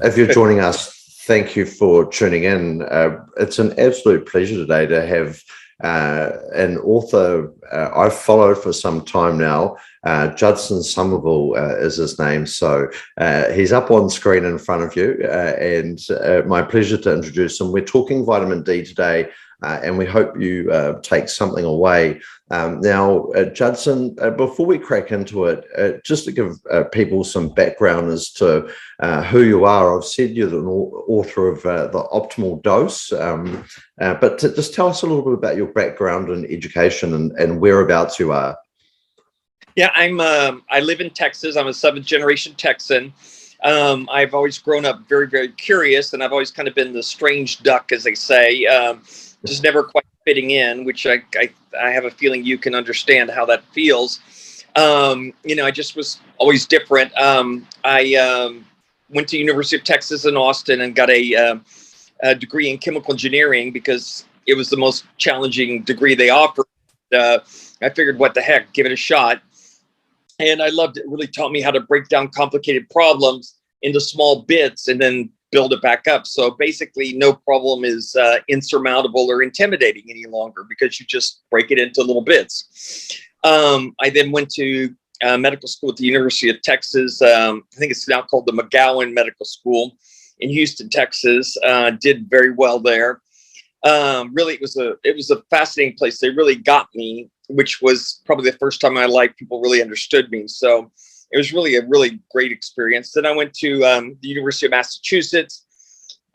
If you're joining us, thank you for tuning in. It's an absolute pleasure today to have an author I've followed for some time now. Judson Somerville is his name. So he's up on screen in front of you, and my pleasure to introduce him. We're talking vitamin D today, and we hope you take something away. Now, Judson, before we crack into it, just to give people some background as to who you are, I've said you're the author of The Optimal Dose, but just tell us a little bit about your background and education and whereabouts you are. Yeah, I live in Texas. I'm a 7th generation Texan. I've always grown up very, very curious, and I've always kind of been the strange duck, as they say, just never quite fitting in, which I have a feeling you can understand how that feels. I just was always different. I went to University of Texas in Austin and got a degree in chemical engineering because it was the most challenging degree they offered. I figured, what the heck, give it a shot. And I loved it. It really taught me how to break down complicated problems into small bits and then build it back up. So basically, no problem is insurmountable or intimidating any longer because you just break it into little bits. I then went to medical school at the University of Texas. I think it's now called the McGowan Medical School in Houston, Texas. Did very well there. Really, it was a fascinating place. They really got me, which was probably the first time in my life people really understood me. So it was really a really great experience. Then I went to the University of Massachusetts.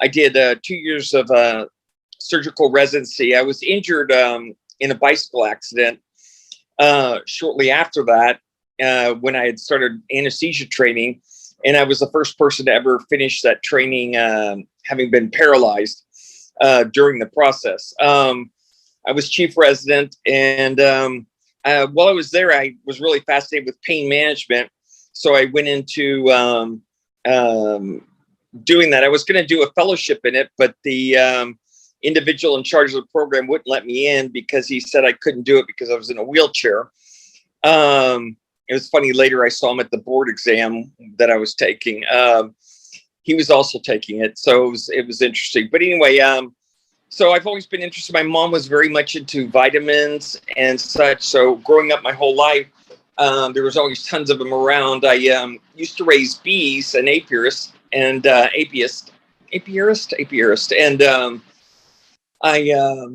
I did 2 years of surgical residency. I was injured in a bicycle accident shortly after that when I had started anesthesia training. And I was the first person to ever finish that training, having been paralyzed during the process. I was chief resident, and while I was there, I was really fascinated with pain management. So I went into doing that. I was going to do a fellowship in it, but the individual in charge of the program wouldn't let me in because he said I couldn't do it because I was in a wheelchair. It was funny, later I saw him at the board exam that I was taking. He was also taking it, so it was interesting. But anyway, so I've always been interested. My mom was very much into vitamins and such. So growing up my whole life, there was always tons of them around. I used to raise bees and apiarists and apiarist, and I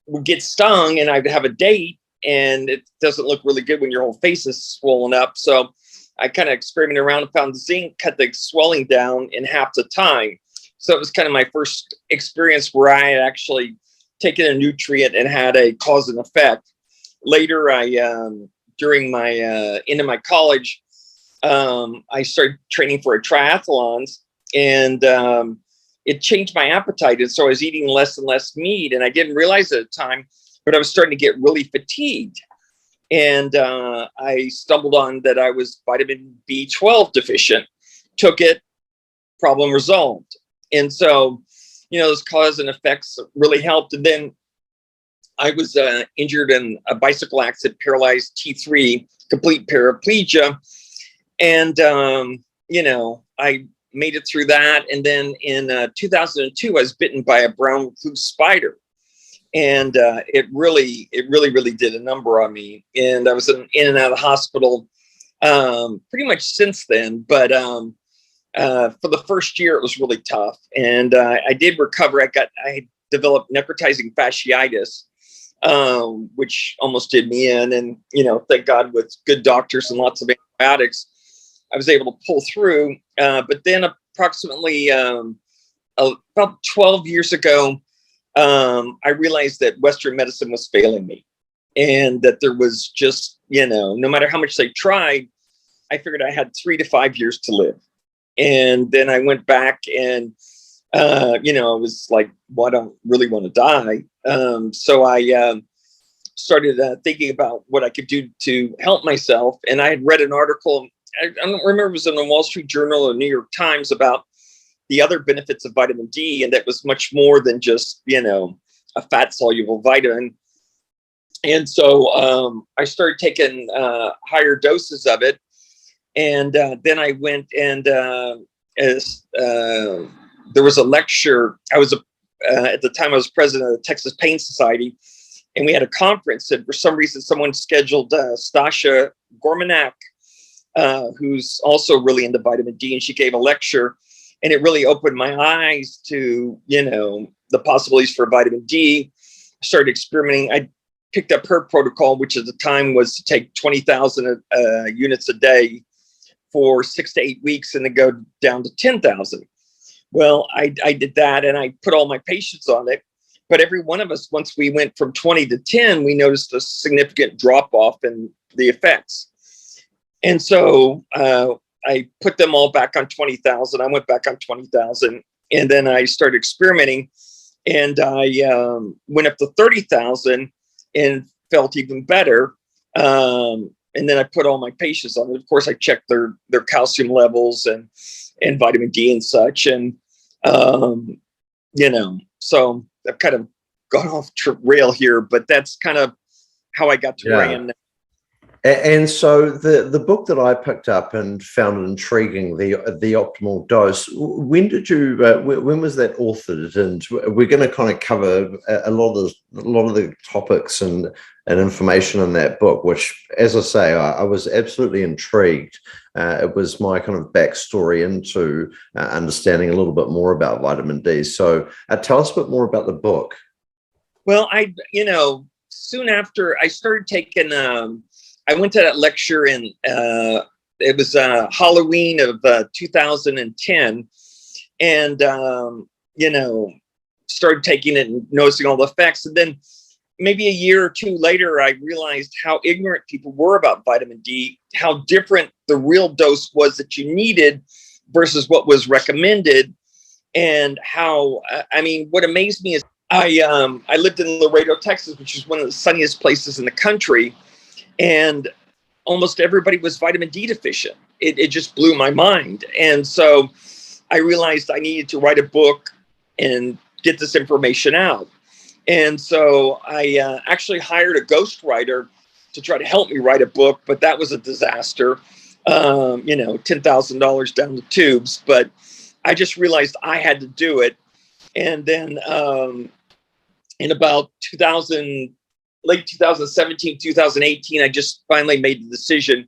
would get stung, and I'd have a date, and it doesn't look really good when your whole face is swollen up. So I kind of experimented around and found zinc cut the swelling down in half the time. So it was kind of my first experience where I had actually taken a nutrient and had a cause and effect. Later, during my end of my college, I started training for triathlons, and it changed my appetite. And so I was eating less and less meat, and I didn't realize it at the time, but I was starting to get really fatigued. And I stumbled on that I was vitamin B12 deficient, took it, problem resolved. And so, those cause and effects really helped. And then I was injured in a bicycle accident, paralyzed T3, complete paraplegia. And, I made it through that. And then in 2002, I was bitten by a brown recluse spider. And it really did a number on me. And I was in and out of the hospital pretty much since then. But for the first year, it was really tough. And I did recover. I developed necrotizing fasciitis, which almost did me in. And, thank God, with good doctors and lots of antibiotics, I was able to pull through. But then approximately about 12 years ago, I realized that Western medicine was failing me, and that there was just, no matter how much they tried, I figured I had 3 to 5 years to live. And then I went back and, I was like, well, I don't really want to die. So I started thinking about what I could do to help myself. And I had read an article, I don't remember if it was in the Wall Street Journal or New York Times, about the other benefits of vitamin D. And that was much more than just, a fat soluble vitamin. And so I started taking higher doses of it. And then I went and there was a lecture. I was at the time I was president of the Texas Pain Society, and we had a conference. And for some reason, someone scheduled Stasha Gormanak, who's also really into vitamin D, and she gave a lecture, and it really opened my eyes to, the possibilities for vitamin D. I started experimenting. I picked up her protocol, which at the time was to take 20,000 units a day for 6 to 8 weeks and then go down to 10,000. Well, I did that, and I put all my patients on it. But every one of us, once we went from 20 to 10, we noticed a significant drop off in the effects. And so I put them all back on 20,000. I went back on 20,000, and then I started experimenting, and I went up to 30,000 and felt even better. And then I put all my patients on it. Of course, I checked their calcium levels and vitamin D and such. And, so I've kind of gone off rail here, but that's kind of how I got to where I am now. And so the book that I picked up and found intriguing, the optimal dose. When did you? When was that authored? And we're going to kind of cover a lot of the topics and information in that book. Which, as I say, I was absolutely intrigued. It was my kind of backstory into understanding a little bit more about vitamin D. So, tell us a bit more about the book. Well, soon after I started taking. I went to that lecture in, it was Halloween of 2010, and, started taking it and noticing all the effects. And then maybe a year or two later, I realized how ignorant people were about vitamin D, how different the real dose was that you needed versus what was recommended. And how, what amazed me is I lived in Loredo, Texas, which is one of the sunniest places in the country. And almost everybody was vitamin D deficient. It just blew my mind. And so I realized I needed to write a book and get this information out. And so I actually hired a ghostwriter to try to help me write a book, but that was a disaster. $10,000 down the tubes. But I just realized I had to do it. And then in about late 2017, 2018, I just finally made the decision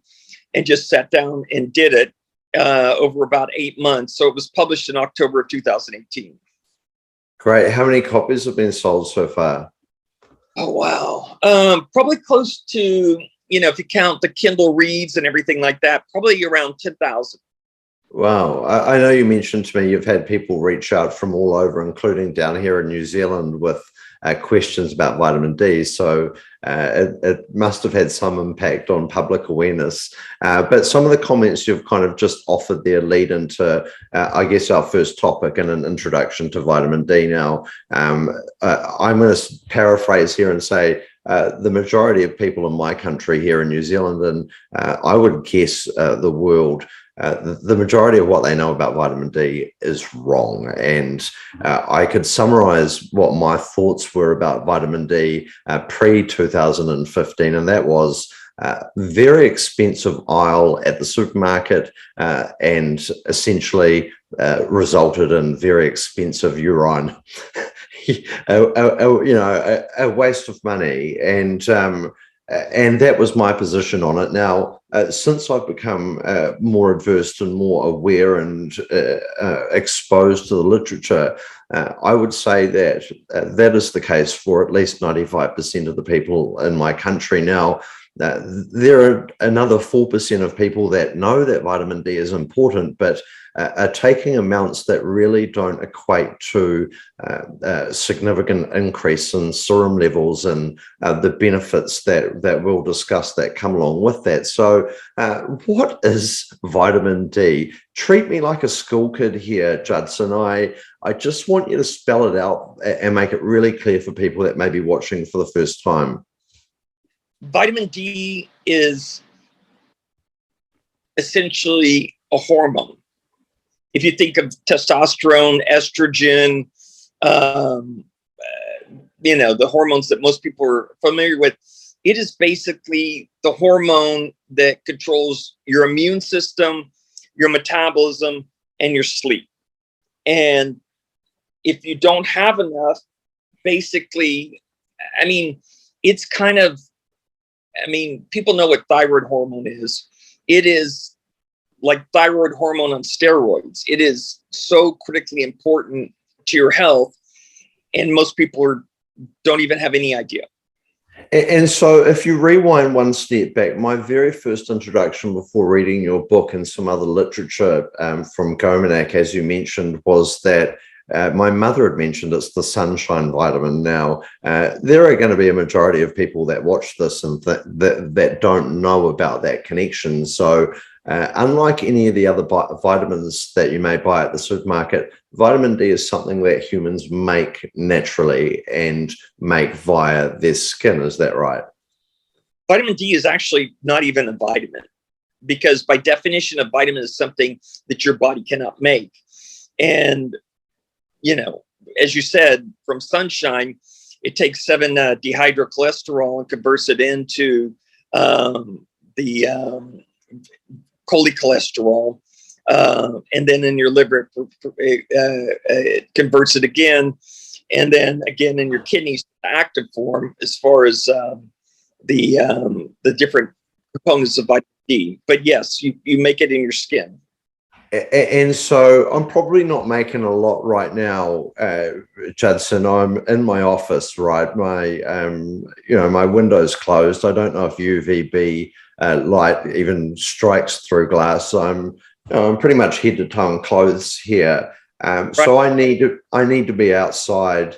and just sat down and did it over about 8 months. So it was published in October of 2018. Great. How many copies have been sold so far? Oh, wow. Probably close to, if you count the Kindle reads and everything like that, probably around 10,000. Wow. I know you mentioned to me you've had people reach out from all over, including down here in New Zealand, with questions about vitamin D. So it must have had some impact on public awareness. But some of the comments you've kind of just offered there lead into, I guess, our first topic and an introduction to vitamin D. Now, I'm going to paraphrase here and say the majority of people in my country here in New Zealand, and I would guess the world, the majority of what they know about vitamin D is wrong. And I could summarize what my thoughts were about vitamin D pre-2015, and that was very expensive aisle at the supermarket and essentially resulted in very expensive urine. A waste of money. And that was my position on it. Now, since I've become more adversed and more aware and exposed to the literature, I would say that that is the case for at least 95% of the people in my country. Now, there are another 4% of people that know that vitamin D is important, but are taking amounts that really don't equate to significant increase in serum levels and the benefits that we'll discuss that come along with that. So what is vitamin D? Treat me like a school kid here, Judson. I just want you to spell it out and make it really clear for people that may be watching for the first time. Vitamin D is essentially a hormone. If you think of testosterone, estrogen, the hormones that most people are familiar with, It is basically the hormone that controls your immune system, your metabolism, and your sleep. And if you don't have enough, basically, I mean, it's kind of, I mean, people know what thyroid hormone is. It is like thyroid hormone on steroids. It is so critically important to your health, and most people don't even have any idea. And so if you rewind one step back, my very first introduction before reading your book and some other literature from Gomanak, as you mentioned, was that my mother had mentioned it's the sunshine vitamin. Now, there are going to be a majority of people that watch this and that don't know about that connection. So unlike any of the other vitamins that you may buy at the supermarket, vitamin D is something that humans make naturally and make via their skin. Is that right? Vitamin D is actually not even a vitamin, because by definition, a vitamin is something that your body cannot make. And, you know, as you said, from sunshine, it takes 7-dehydrocholesterol and converts it into the cholecholesterol, and then in your liver it converts it again, and then again in your kidneys active form as far as the different components of vitamin D. But yes, you make it in your skin. And so I'm probably not making a lot right now, Judson. I'm in my office, right? My my window's closed. I don't know if UVB light even strikes through glass. I'm pretty much head to toe in clothes here. Right. So I need to be outside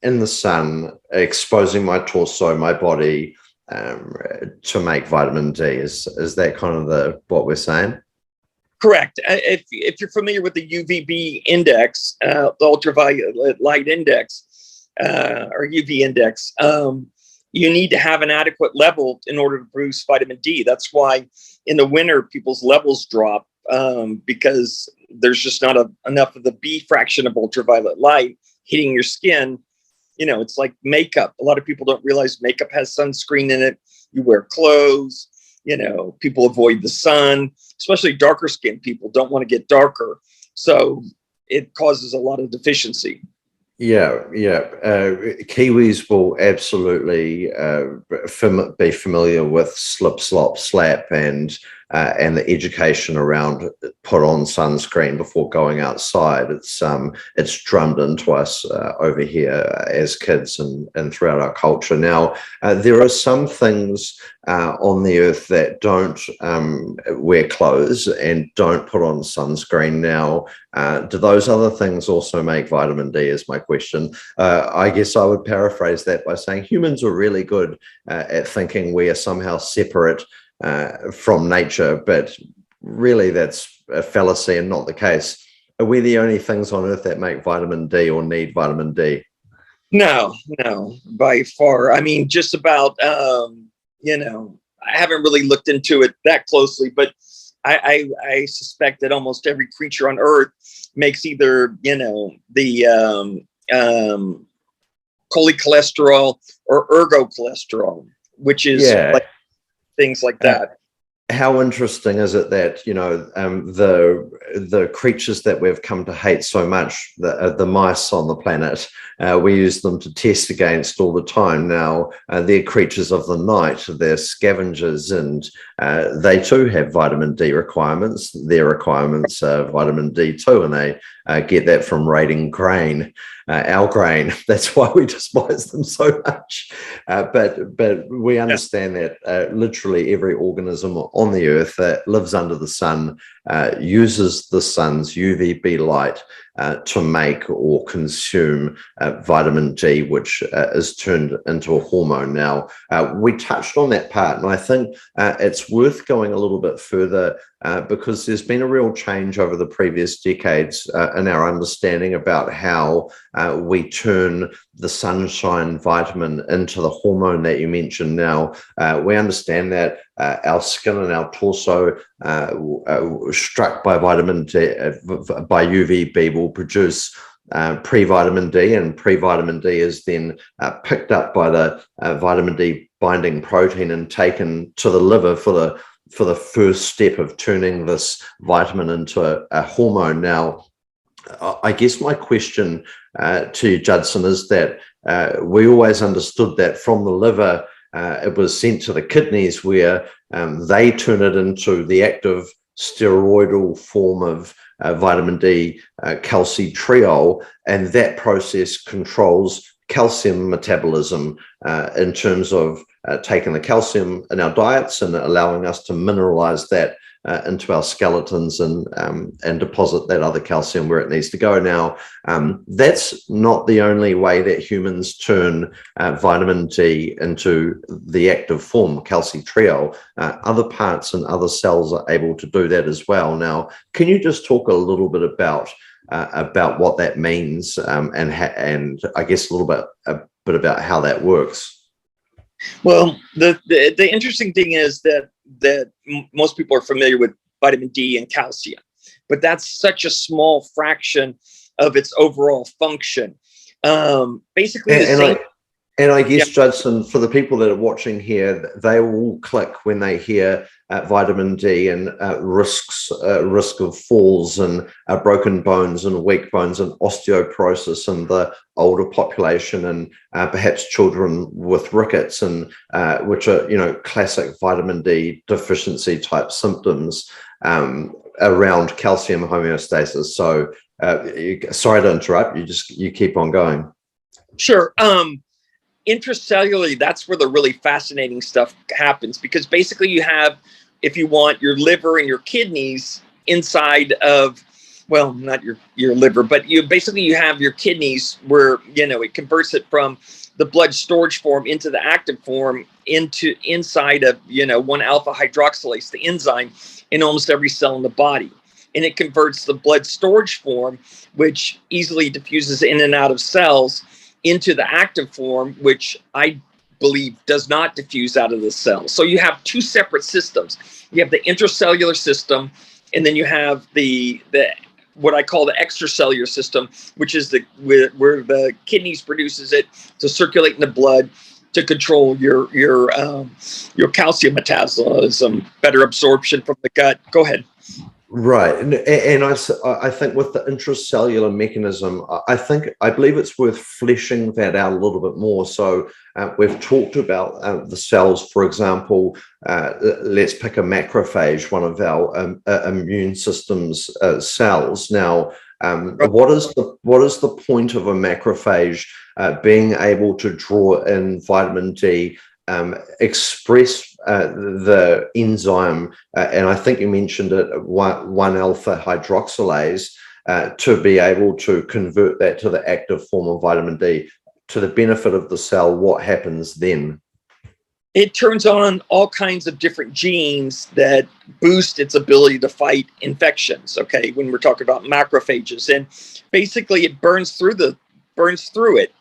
in the sun, exposing my torso, my body, to make vitamin D. Is that kind of what we're saying? Correct. If you're familiar with the UVB index, the ultraviolet light index, or UV index, you need to have an adequate level in order to produce vitamin D. That's why in the winter people's levels drop, because there's just not enough of the B fraction of ultraviolet light hitting your skin. You know, it's like makeup. A lot of people don't realize makeup has sunscreen in it. You wear clothes. You know, people avoid the sun, especially darker skinned people don't want to get darker. So it causes a lot of deficiency. Yeah. Kiwis will absolutely be familiar with slip, slop, slap, and the education around put on sunscreen before going outside. It's drummed into us over here as kids and throughout our culture. Now, there are some things on the earth that don't wear clothes and don't put on sunscreen. Now, do those other things also make vitamin D, is my question. I guess I would paraphrase that by saying humans are really good at thinking we are somehow separate from nature, but really that's a fallacy and not the case. Are we the only things on earth that make vitamin D or need vitamin D? No, by far. I mean, just about, I haven't really looked into it that closely, but I suspect that almost every creature on earth makes either, the cholecholesterol or ergocholesterol, which is like things like that. How interesting is it that the creatures that we've come to hate so much, the mice on the planet, we use them to test against all the time. Now they're creatures of the night, they're scavengers, and they too have vitamin D requirements. Their requirements are vitamin D too, and they get that from raiding grain. Our grain. That's why we despise them so much. But we understand that literally every organism on the earth that lives under the sun uses the sun's UVB light to make or consume vitamin D, which is turned into a hormone. Now, we touched on that part, and I think it's worth going a little bit further because there's been a real change over the previous decades in our understanding about how we turn the sunshine vitamin into the hormone that you mentioned. Now, we understand that our skin and our torso struck by vitamin D, by UVB, will produce pre-vitamin D, and pre-vitamin D is then picked up by the vitamin D binding protein and taken to the liver for the first step of turning this vitamin into a hormone. Now, I guess my question to you, Judson, is that we always understood that from the liver, it was sent to the kidneys where they turn it into the active steroidal form of vitamin D, calcitriol, and that process controls calcium metabolism in terms of taking the calcium in our diets and allowing us to mineralize that into our skeletons and deposit that other calcium where it needs to go. Now, that's not the only way that humans turn vitamin D into the active form, calcitriol. Other parts and other cells are able to do that as well. Now, can you just talk a little bit about what that means and I guess a bit about how that works? Well, the interesting thing is that most people are familiar with vitamin D and calcium, but that's such a small fraction of its overall function. Basically, and I guess, Judson, for the people that are watching here, they will click when they hear vitamin D and risk of falls and broken bones and weak bones and osteoporosis and the older population and perhaps children with rickets and which are classic vitamin D deficiency type symptoms around calcium homeostasis. So sorry to interrupt. You keep on going. Sure. Intracellularly, that's where the really fascinating stuff happens, because basically you have, if you want, your liver and your kidneys inside of, well, not your liver, but you have your kidneys where, it converts it from the blood storage form into the active form inside of, 1-alpha hydroxylase, the enzyme, in almost every cell in the body. And it converts the blood storage form, which easily diffuses in and out of cells, into the active form, which I believe does not diffuse out of the cell. So you have two separate systems. You have the intracellular system, and then you have the what I call the extracellular system, which is where the kidneys produces it to circulate in the blood to control your calcium metabolism, better absorption from the gut. Go ahead. Right. And I think with the intracellular mechanism, I believe it's worth fleshing that out a little bit more. So we've talked about the cells, for example, let's pick a macrophage, one of our immune system's cells. Now, what is the point of a macrophage being able to draw in vitamin D, express the enzyme, and I think you mentioned it, 1-alpha hydroxylase, to be able to convert that to the active form of vitamin D to the benefit of the cell? What happens then? It turns on all kinds of different genes that boost its ability to fight infections. Okay, when we're talking about macrophages, and basically it burns through it.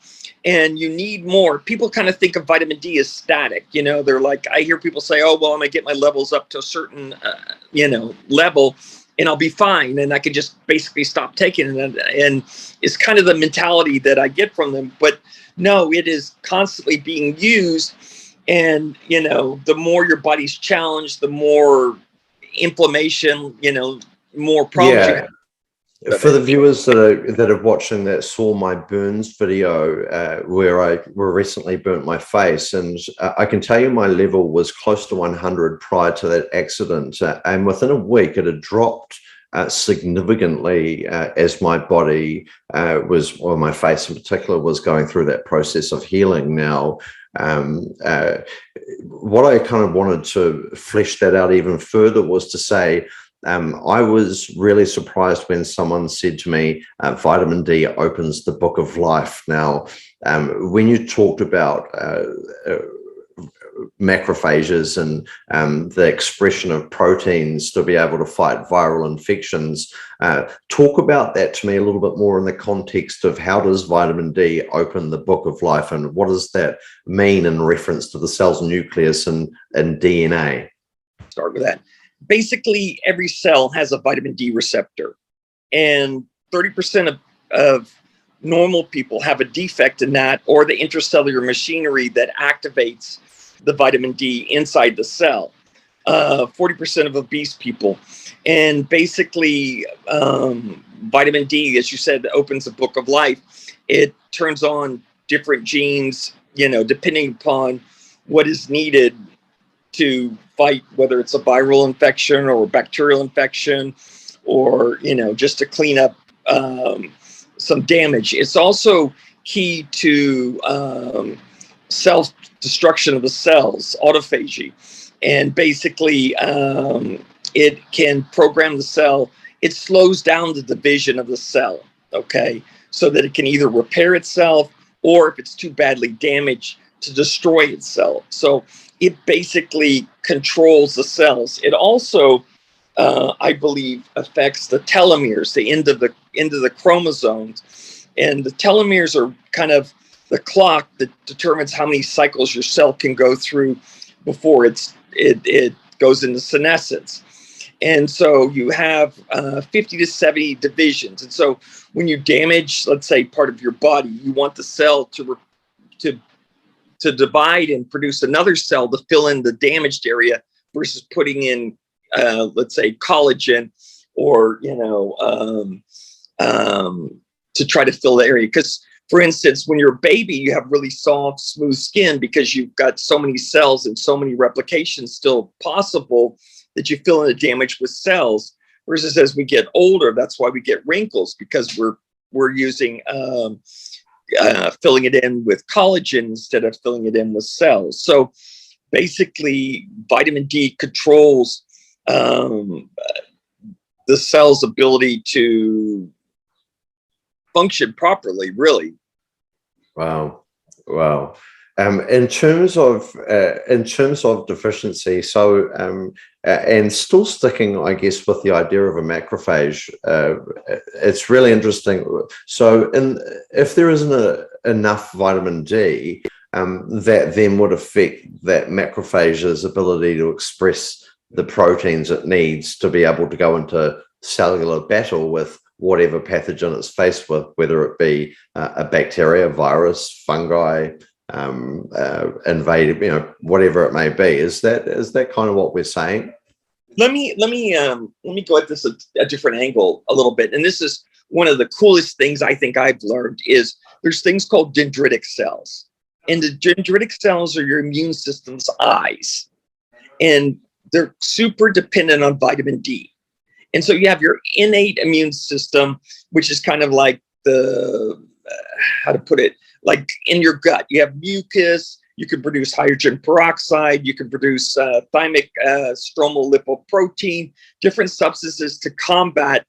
And you need more. People kind of think of vitamin D as static. They're like, I hear people say, oh, well, I'm going to get my levels up to a certain, level and I'll be fine. And I can just basically stop taking it. And it's kind of the mentality that I get from them. But no, it is constantly being used. And, the more your body's challenged, the more inflammation, more problems you have. For the viewers that are watching that saw my burns video where I recently burnt my face, and I can tell you my level was close to 100 prior to that accident, and within a week it had dropped significantly as my body my face in particular was going through that process of healing. Now, what I kind of wanted to flesh that out even further was to say, I was really surprised when someone said to me, vitamin D opens the book of life. Now, when you talked about macrophages and the expression of proteins to be able to fight viral infections, talk about that to me a little bit more in the context of how does vitamin D open the book of life, and what does that mean in reference to the cell's nucleus and DNA? Start with that. Basically, every cell has a vitamin D receptor, and 30% of normal people have a defect in that, or the intracellular machinery that activates the vitamin D inside the cell. 40% of obese people. And basically, vitamin D, as you said, opens the book of life. It turns on different genes, depending upon what is needed to fight, whether it's a viral infection or bacterial infection, or, just to clean up some damage. It's also key to self-destruction of the cells, autophagy. And basically, it can program the cell. It slows down the division of the cell, okay? So that it can either repair itself, or if it's too badly damaged, to destroy itself. So it basically controls the cells. It also, I believe, affects the telomeres, the end of the chromosomes. And the telomeres are kind of the clock that determines how many cycles your cell can go through before it goes into senescence. And so you have 50 to 70 divisions. And so when you damage, let's say, part of your body, you want the cell to divide and produce another cell to fill in the damaged area, versus putting in, let's say, collagen, or, to try to fill the area. Because, for instance, when you're a baby, you have really soft, smooth skin because you've got so many cells and so many replications still possible that you fill in the damage with cells. Versus as we get older, that's why we get wrinkles, because we're using filling it in with collagen instead of filling it in with cells. So basically, vitamin D controls the cell's ability to function properly, really. Wow. In terms of deficiency, so and still sticking, I guess, with the idea of a macrophage, it's really interesting. So, if there isn't enough vitamin D, that then would affect that macrophage's ability to express the proteins it needs to be able to go into cellular battle with whatever pathogen it's faced with, whether it be a bacteria, virus, fungi, invade, whatever it may be. Is that kind of what we're saying? Let me go at this a different angle a little bit. And this is one of the coolest things I think I've learned is there's things called dendritic cells. And the dendritic cells are your immune system's eyes. And they're super dependent on vitamin D. And so you have your innate immune system, which is kind of like like in your gut. You have mucus, you can produce hydrogen peroxide, you can produce thymic stromal lipoprotein, different substances to combat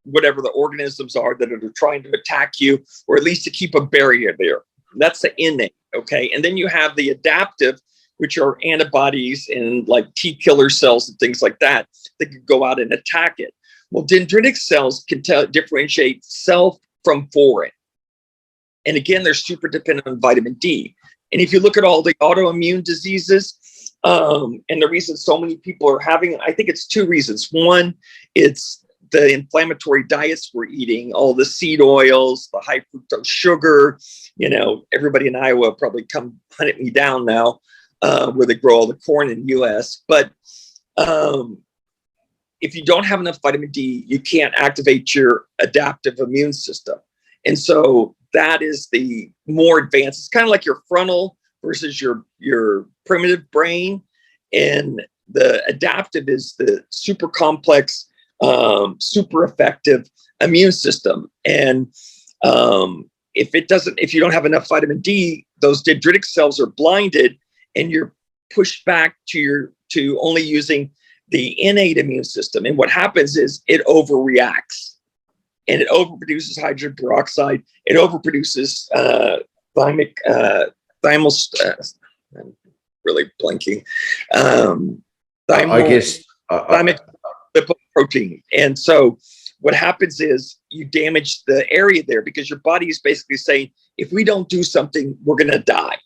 whatever the organisms are that are trying to attack you, or at least to keep a barrier there. That's the innate, okay? And then you have the adaptive, which are antibodies and like T killer cells and things like that can go out and attack it. Well, dendritic cells can differentiate self from foreign. And again, they're super dependent on vitamin D. And if you look at all the autoimmune diseases, and the reason so many people are having, I think it's two reasons. One, it's the inflammatory diets we're eating, all the seed oils, the high fructose sugar. Everybody in Iowa probably come hunt me down now, where they grow all the corn in the US. But if you don't have enough vitamin D, you can't activate your adaptive immune system. And so that is the more advanced. It's kind of like your frontal versus your primitive brain. And the adaptive is the super complex, super effective immune system. And if you don't have enough vitamin D, those dendritic cells are blinded, and you're pushed back to only using the innate immune system. And what happens is it overreacts, and it overproduces hydrogen peroxide. It overproduces thymic, I'm really blanking. Thymic lipoprotein. And so what happens is you damage the area there, because your body is basically saying, if we don't do something, we're going to die.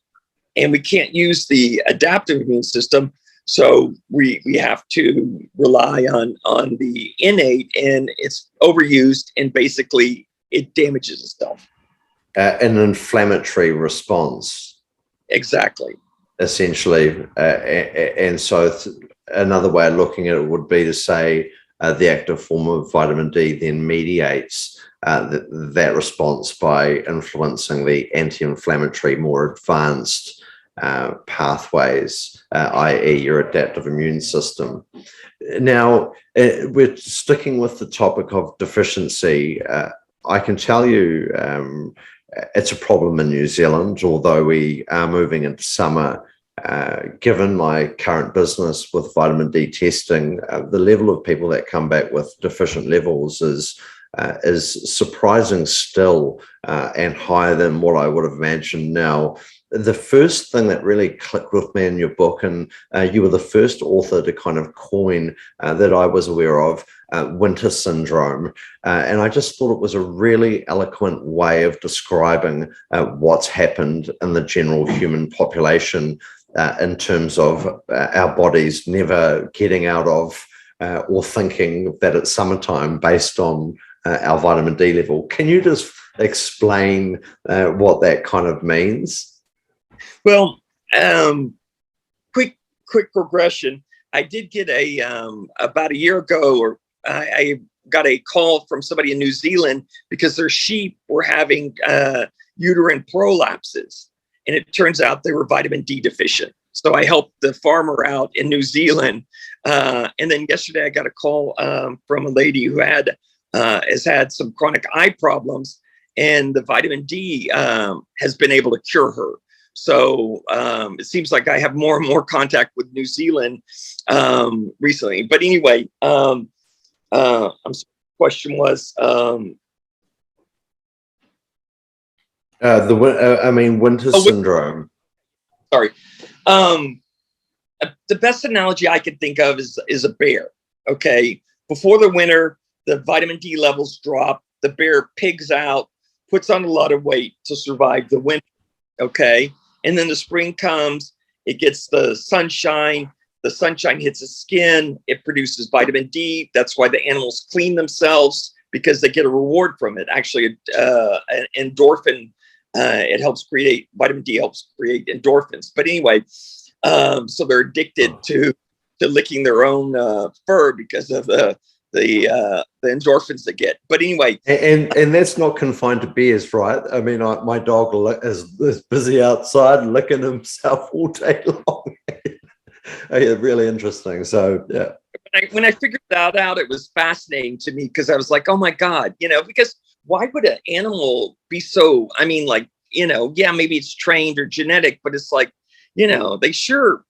And we can't use the adaptive immune system. So we have to rely on the innate, and it's overused, and basically it damages itself. An inflammatory response. Exactly. essentially. And so another way of looking at it would be to say the active form of vitamin D then mediates that response by influencing the anti-inflammatory, more advanced pathways, i.e. your adaptive immune system. Now, we're sticking with the topic of deficiency. I can tell you it's a problem in New Zealand, although we are moving into summer. Given my current business with vitamin D testing, the level of people that come back with deficient levels is surprising still, and higher than what I would have imagined. Now, the first thing that really clicked with me in your book, and you were the first author to kind of coin that I was aware of, winter syndrome. And I just thought it was a really eloquent way of describing what's happened in the general human population in terms of our bodies never getting out of or thinking that it's summertime based on our vitamin D level. Can you just explain what that kind of means? Well, quick progression. I did get about a year ago, or I got a call from somebody in New Zealand because their sheep were having uterine prolapses, and it turns out they were vitamin D deficient. So I helped the farmer out in New Zealand, and then yesterday I got a call from a lady who has had some chronic eye problems, and the vitamin D has been able to cure her. So it seems like I have more and more contact with New Zealand recently. But anyway, question was winter syndrome. Sorry. The best analogy I could think of is a bear. Okay, before the winter, the vitamin D levels drop. The bear pigs out, puts on a lot of weight to survive the winter. Okay. And then the spring comes, it gets the sunshine hits the skin, it produces vitamin D. That's why the animals clean themselves, because they get a reward from it. Actually, an endorphin, vitamin D helps create endorphins. But anyway, so they're addicted to licking their own fur because of the endorphins they get. But anyway, and that's not confined to bears, right? I mean, my dog is busy outside licking himself all day long. Yeah, really interesting. So yeah, when I figured that out, it was fascinating to me, because I was like, oh my God, because why would an animal be so, yeah, maybe it's trained or genetic, but it's like, they sure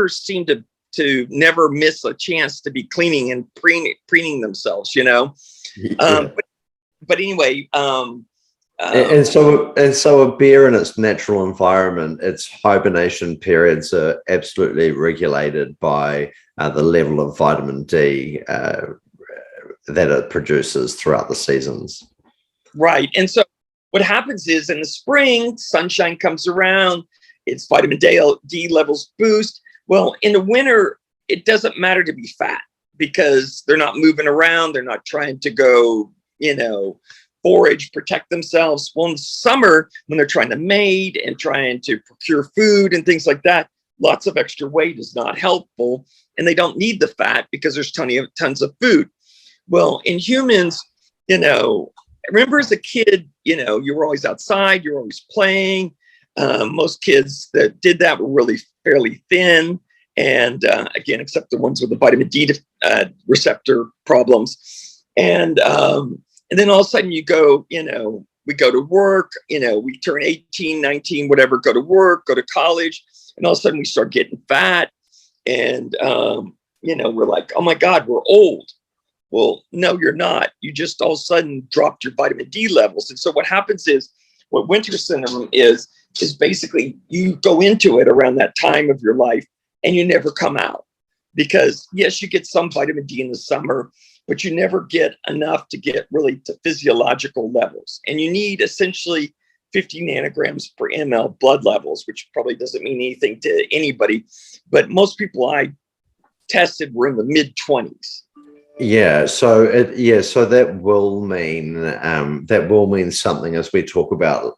seem to never miss a chance to be cleaning and preening themselves, Yeah. But anyway, and so a bear in its natural environment, its hibernation periods are absolutely regulated by the level of vitamin D that it produces throughout the seasons. Right. And so what happens is, in the spring, sunshine comes around, its vitamin D levels boost. Well, in the winter, it doesn't matter to be fat, because they're not moving around. They're not trying to go, forage, protect themselves. Well, in the summer, when they're trying to mate and trying to procure food and things like that, lots of extra weight is not helpful, and they don't need the fat because there's tons of food. Well, in humans, remember as a kid, you were always outside, you're always playing. Most kids that did that were really fairly thin. And again, except the ones with the vitamin D receptor problems. And then all of a sudden you go, we go to work, we turn 18, 19, whatever, go to work, go to college. And all of a sudden we start getting fat. And, we're like, oh my God, we're old. Well, no, you're not. You just all of a sudden dropped your vitamin D levels. And so what happens is, what winter syndrome is basically you go into it around that time of your life and you never come out. Because yes, you get some vitamin D in the summer, but you never get enough to get really to physiological levels. And you need essentially 50 nanograms per ml blood levels, which probably doesn't mean anything to anybody. But most people I tested were in the mid 20s. Yeah, so so that will mean something as we talk about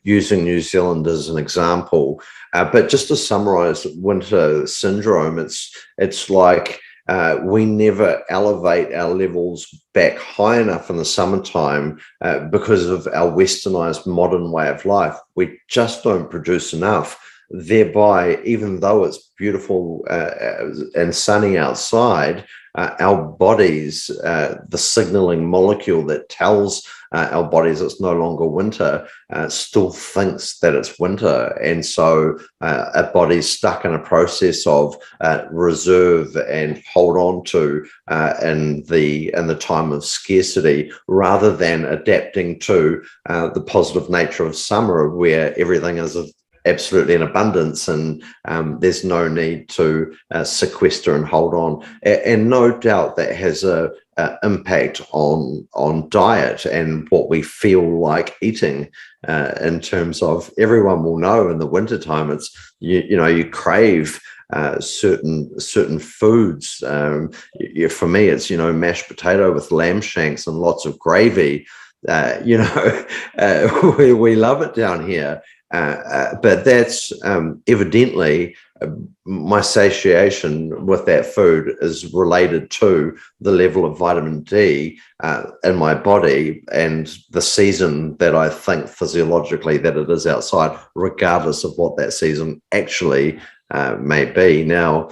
using New Zealand as an example. But just to summarize winter syndrome, it's like we never elevate our levels back high enough in the summertime because of our westernized modern way of life. We just don't produce enough. Thereby, even though it's beautiful and sunny outside, our bodies, the signaling molecule that tells our bodies it's no longer winter, still thinks that it's winter. And so a body's stuck in a process of reserve and hold on to in the time of scarcity, rather than adapting to the positive nature of summer, where everything is absolutely in abundance, and there's no need to sequester and hold on. And no doubt that has a impact on diet and what we feel like eating. In terms of, everyone will know in the wintertime, it's you crave certain foods. For me, it's mashed potato with lamb shanks and lots of gravy. We love it down here. But that's evidently my satiation with that food is related to the level of vitamin D in my body and the season that I think physiologically that it is outside, regardless of what that season actually may be. Now,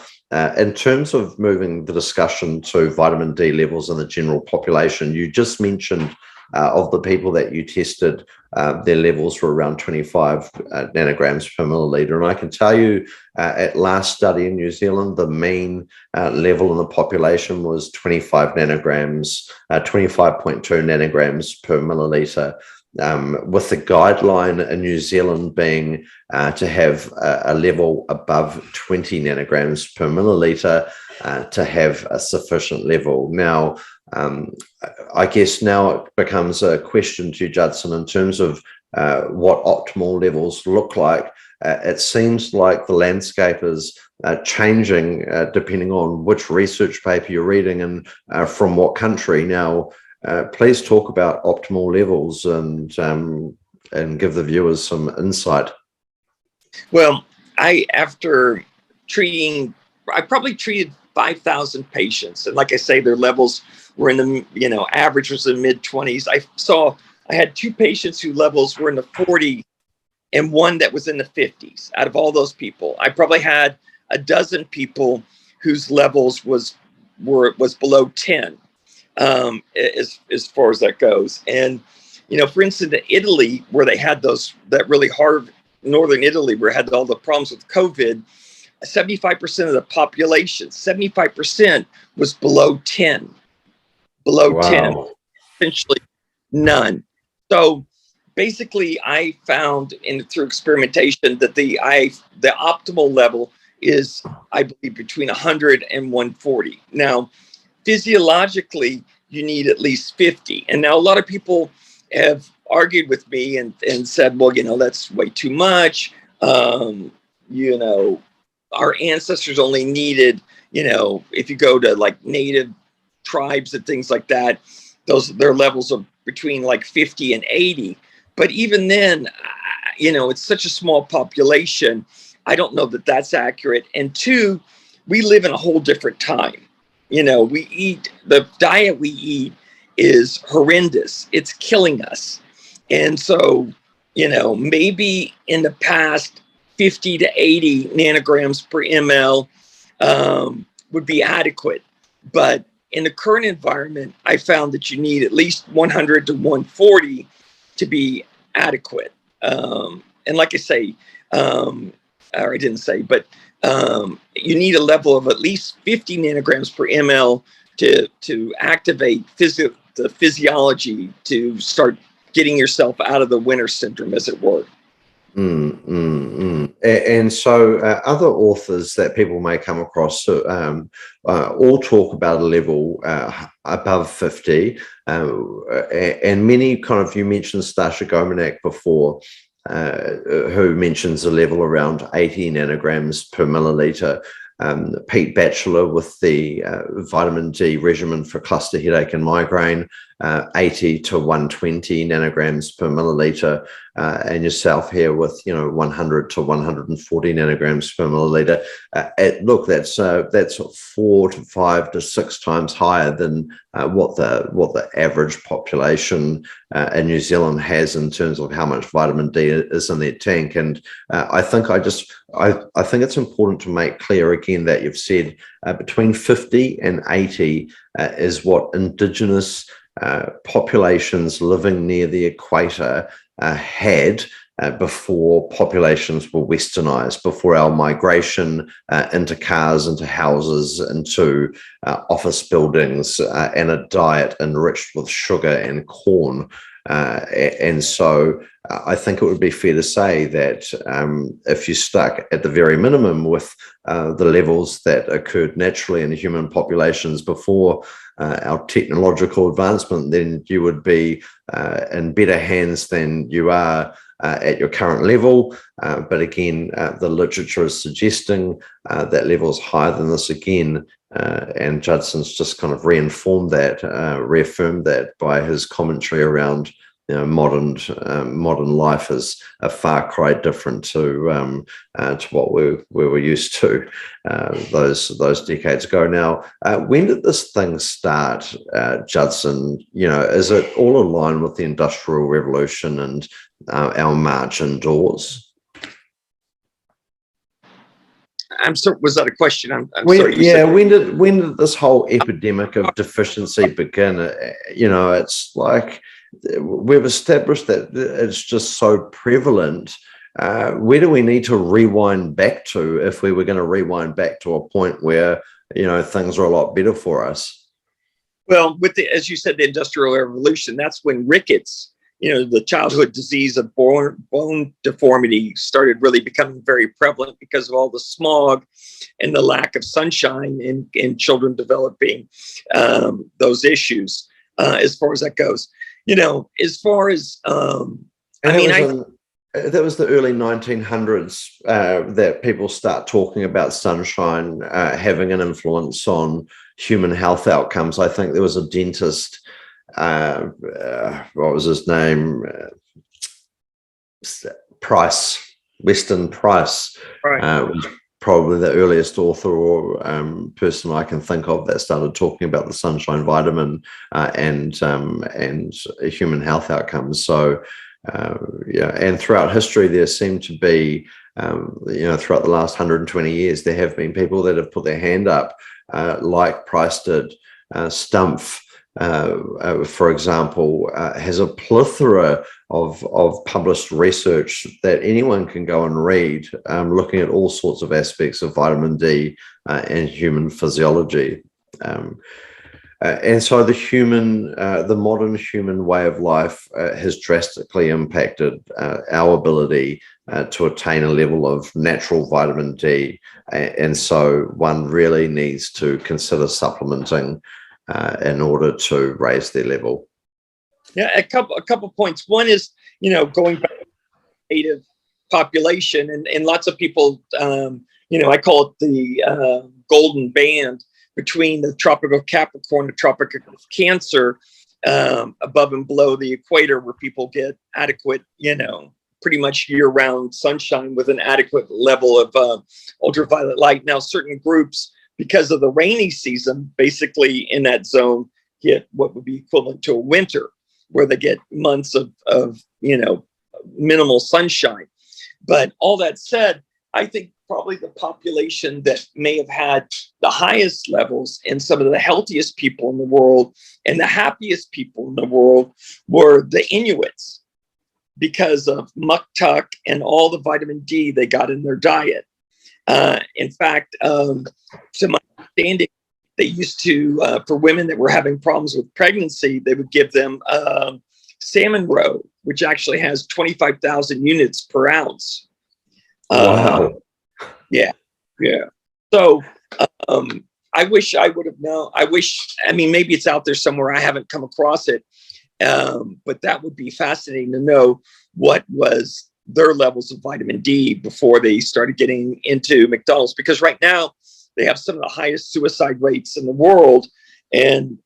in terms of moving the discussion to vitamin D levels in the general population, you just mentioned of the people that you tested, their levels were around 25 nanograms per milliliter. And I can tell you at last study in New Zealand, the mean level in the population was 25 nanograms, 25.2 nanograms per milliliter, with the guideline in New Zealand being to have a level above 20 nanograms per milliliter to have a sufficient level. Now, I guess now it becomes a question to you, Judson, in terms of what optimal levels look like. It seems like the landscape is changing depending on which research paper you're reading and from what country. Now, please talk about optimal levels and give the viewers some insight. Well, I probably treated 5,000 patients, and like I say, their levels were in the average was in the mid-20s. I had 2 patients whose levels were in the 40s and one that was in the 50s. Out of all those people, I probably had a dozen people whose levels was below 10, as far as that goes. And for instance, in Italy, where they had that really hard, northern Italy, where had all the problems with COVID, 75% of the population, 75% was below 10. Below 10, essentially none. So basically, I found through experimentation that the optimal level is, I believe, between 100 and 140. Now, physiologically, you need at least 50. And now a lot of people have argued with me and said, well, that's way too much. Our ancestors only needed, if you go to like native tribes and things like that, their levels are between like 50 and 80. But even then, it's such a small population. I don't know that that's accurate. And 2, we live in a whole different time. The diet we eat is horrendous. It's killing us. And so, maybe in the past, 50 to 80 nanograms per ml would be adequate. But in the current environment, I found that you need at least 100 to 140 to be adequate. And like I say, or I didn't say, but you need a level of at least 50 nanograms per ml to activate the physiology to start getting yourself out of the winter syndrome, as it were. And so other authors that people may come across all talk about a level above 50, and many you mentioned Stasha Gomanek before, who mentions a level around 80 nanograms per milliliter. Pete Batchelor with the vitamin D regimen for cluster headache and migraine, 80 to 120 nanograms per milliliter, and yourself here with 100 to 140 nanograms per milliliter. Look, that's 4 to 5 to 6 times higher than what the average population in New Zealand has in terms of how much vitamin D is in their tank. And I think it's important to make clear again that you've said between 50 and 80 is what indigenous populations living near the equator had before populations were westernized, before our migration into cars, into houses, into office buildings, and a diet enriched with sugar and corn. And so I think it would be fair to say that if you stuck at the very minimum with the levels that occurred naturally in human populations before our technological advancement, then you would be in better hands than you are at your current level. But again, the literature is suggesting that level is higher than this again. And Judson's just kind of reaffirmed that by his commentary around modern life is a far cry different to what we were used to those decades ago. Now, when did this thing start, Judson? Is it all aligned with the Industrial Revolution and our march indoors? I'm sorry, was that a question? I'm sorry. Yeah, when did this whole epidemic of deficiency begin? It's like we've established that it's just so prevalent. Where do we need to rewind back to if we were going to rewind back to a point where things are a lot better for us? Well, as you said, the Industrial Revolution, that's when rickets, the childhood disease of bone deformity, started really becoming very prevalent because of all the smog and the lack of sunshine in children developing those issues. As far as that goes, as far as that was the early 1900s that people start talking about sunshine having an influence on human health outcomes. I think there was a dentist. What was his name? Weston Price, right. Was probably the earliest author or person I can think of that started talking about the sunshine vitamin and human health outcomes. So, and throughout history, there seem to be, throughout the last 120 years, there have been people that have put their hand up, like Price did. Stumpf, for example, has a plethora of published research that anyone can go and read, looking at all sorts of aspects of vitamin D and human physiology. And so the modern human way of life has drastically impacted our ability to attain a level of natural vitamin D. And so one really needs to consider supplementing in order to raise their level. Yeah, a couple points. One is, going back to the native population, and lots of people, I call it the golden band between the Tropic of Capricorn, the Tropic of Cancer, above and below the equator, where people get adequate, pretty much year-round sunshine with an adequate level of ultraviolet light. Now, certain groups, because of the rainy season, basically in that zone, get what would be equivalent to a winter, where they get months of minimal sunshine. But all that said, I think probably the population that may have had the highest levels and some of the healthiest people in the world and the happiest people in the world were the Inuits, because of muktuk and all the vitamin D they got in their diet. In fact, to my understanding, they used to, for women that were having problems with pregnancy, they would give them salmon roe, which actually has 25,000 units per ounce. Wow. Yeah. So I wish I would have known. Maybe it's out there somewhere. I haven't come across it. But that would be fascinating to know what was their levels of vitamin D before they started getting into McDonald's. Because right now, They have some of the highest suicide rates in the world. And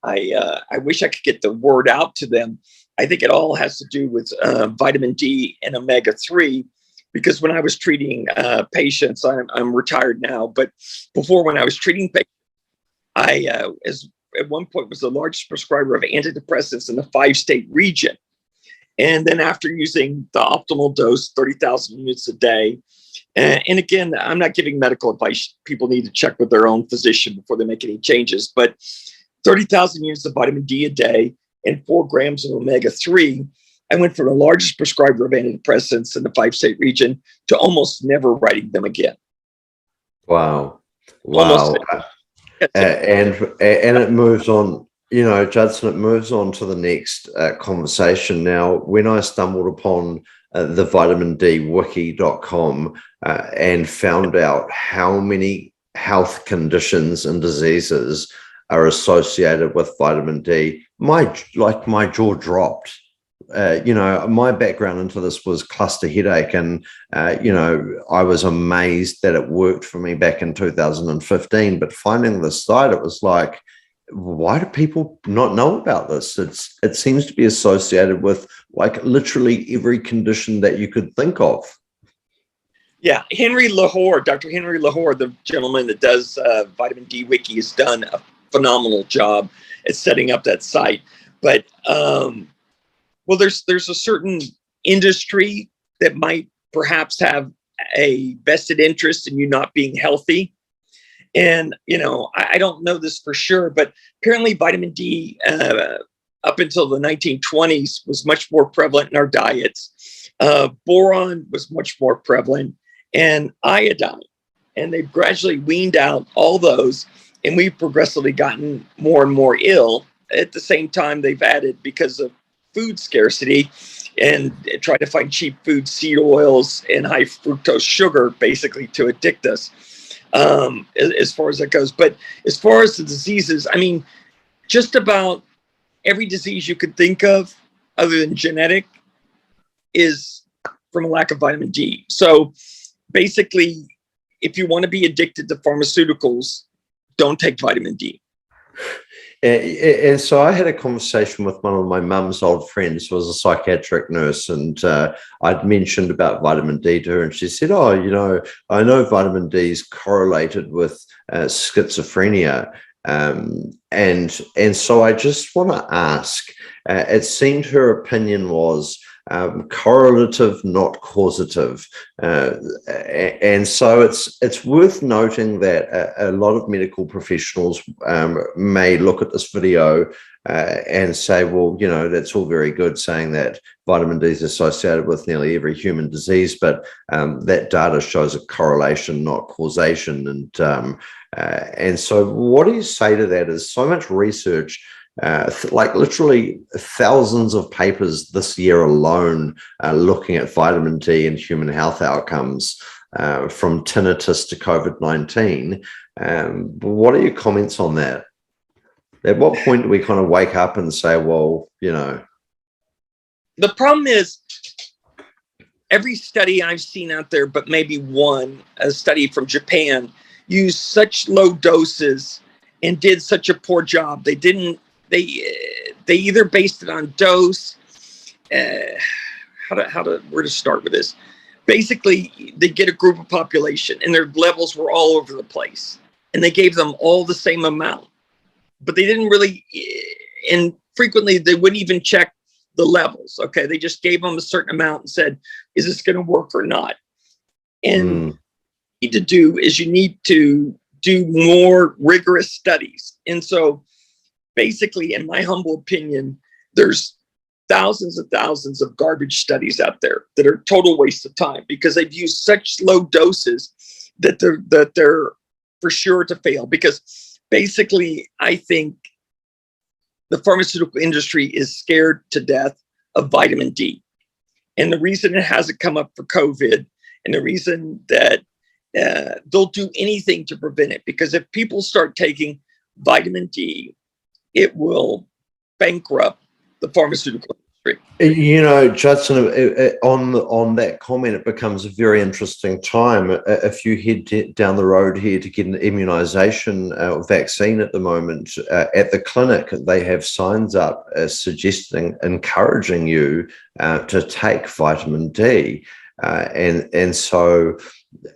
I wish I could get the word out to them. I think it all has to do with vitamin D and omega-3, because when I was treating patients, I'm retired now, but before, when I was treating patients, I at one point was the largest prescriber of antidepressants in the 5-state region. And then after using the optimal dose, 30,000 units a day, and again, I'm not giving medical advice. People need to check with their own physician before they make any changes, but 30,000 units of vitamin D a day and 4 grams of omega-3, I went from the largest prescriber of antidepressants in the 5-state region to almost never writing them again. Wow. Almost. And it moves on, Judson, it moves on to the next conversation. Now, when I stumbled upon the vitamindwiki.com and found out how many health conditions and diseases are associated with vitamin D, my jaw dropped. My background into this was cluster headache, and I was amazed that it worked for me back in 2015. But finding this site, it was like, why do people not know about this? It seems to be associated with like literally every condition that you could think of. Yeah, Dr. Henry Lahore, the gentleman that does Vitamin D Wiki, has done a phenomenal job at setting up that site. But well, there's a certain industry that might perhaps have a vested interest in you not being healthy. And, I don't know this for sure, but apparently vitamin D up until the 1920s was much more prevalent in our diets. Boron was much more prevalent, and iodine. And they've gradually weaned out all those, and we've progressively gotten more and more ill. At the same time, they've added, because of food scarcity, and try to find cheap food, seed oils and high fructose sugar, basically to addict us, as far as that goes. But as far as the diseases, I mean, just about every disease you could think of other than genetic is from a lack of vitamin D. So basically, if you want to be addicted to pharmaceuticals, don't take vitamin D. And so I had a conversation with one of my mum's old friends who was a psychiatric nurse, and I'd mentioned about vitamin D to her, and she said, I know vitamin D is correlated with schizophrenia. And so I just want to ask, it seemed her opinion was correlative, not causative. And so it's worth noting that a lot of medical professionals may look at this video and say, well, that's all very good saying that vitamin D is associated with nearly every human disease, but that data shows a correlation, not causation. And so what do you say to that? Is so much research, like literally thousands of papers this year alone, looking at vitamin D and human health outcomes, from tinnitus to COVID-19. What are your comments on that? At what point do we kind of wake up and say, well, The problem is, every study I've seen out there, but maybe one, a study from Japan, used such low doses and did such a poor job. They either based it on dose. Where to start with this? Basically, they get a group of population, and their levels were all over the place, and they gave them all the same amount, but they didn't really. And frequently, they wouldn't even check the levels. Okay, they just gave them a certain amount and said, "Is this going to work or not?" And what you need to do is you need to do more rigorous studies. And so basically, in my humble opinion, there's thousands and thousands of garbage studies out there that are total waste of time, because they've used such low doses that they're for sure to fail. Because basically, I think the pharmaceutical industry is scared to death of vitamin D. And the reason it hasn't come up for COVID, and the reason that they'll do anything to prevent it, because if people start taking vitamin D, it will bankrupt the pharmaceutical industry. You know, Judson, on that comment, it becomes a very interesting time. If you head down the road here to get an immunization vaccine at the moment, at the clinic, they have signs up encouraging you to take vitamin D. And so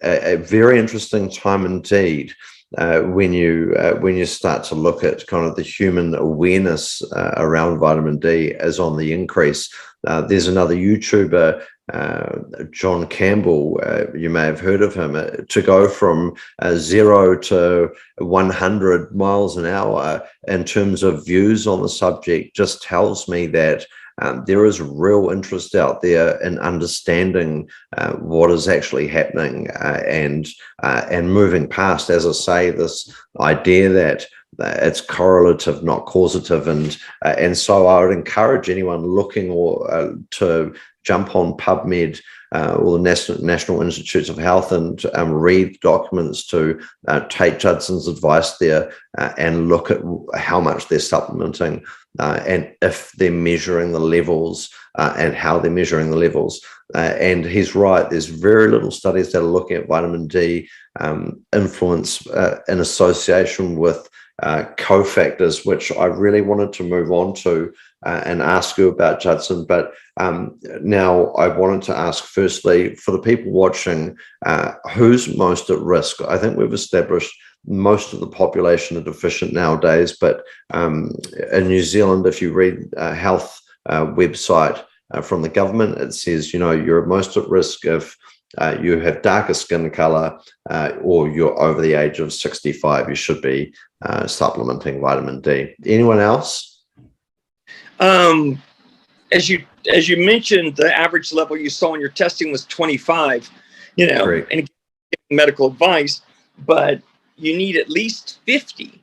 a very interesting time indeed. When you start to look at kind of the human awareness around vitamin D as on the increase. There's another YouTuber, John Campbell, you may have heard of him, to go from 0 to 100 miles an hour in terms of views on the subject just tells me that there is real interest out there in understanding what is actually happening and moving past, as I say, this idea that it's correlative, not causative, and so I would encourage anyone looking to jump on PubMed or the National Institutes of Health and read documents to take Judson's advice there and look at how much they're supplementing and if they're measuring the levels and how they're measuring the levels. And he's right, there's very little studies that are looking at vitamin D influence in association with cofactors, which I really wanted to move on to and ask you about, Judson. But now I wanted to ask firstly, for the people watching, who's most at risk? I think we've established most of the population are deficient nowadays, but in New Zealand, if you read a health website from the government, it says, you know, you're most at risk if you have darker skin color or you're over the age of 65. You should be supplementing vitamin D. Anyone else? As you mentioned, the average level you saw in your testing was 25. You know, Correct. And medical advice, but you need at least 50,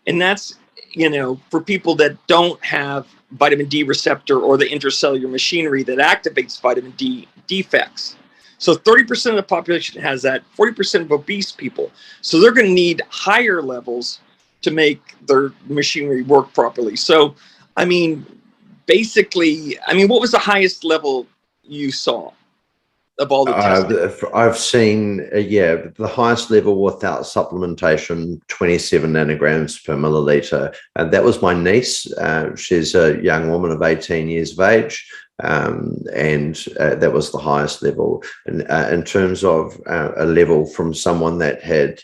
and that's, you know, for people that don't have vitamin D receptor or the intracellular machinery that activates vitamin D defects. So 30% of the population has that, 40% of obese people. So they're going to need higher levels to make their machinery work properly. So, I mean, basically, what was the highest level you saw of all the testing? I've seen, the highest level without supplementation, 27 nanograms per milliliter. And that was my niece. She's a young woman of 18 years of age. And that was the highest level. And in terms of a level from someone that had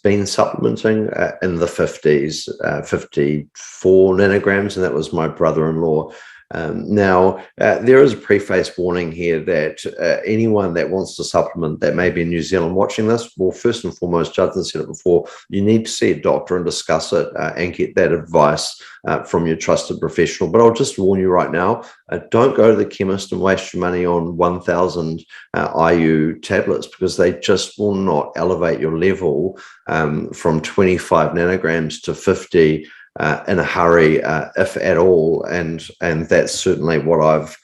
been supplementing in the 50s, 54 nanograms, and that was my brother-in-law. Now, there is a preface warning here that anyone that wants to supplement that may be in New Zealand watching this, well, first and foremost, Judson said it before, you need to see a doctor and discuss it and get that advice from your trusted professional. But I'll just warn you right now, don't go to the chemist and waste your money on 1,000 IU tablets, because they just will not elevate your level from 25 nanograms to 50 in a hurry, if at all, and that's certainly what I've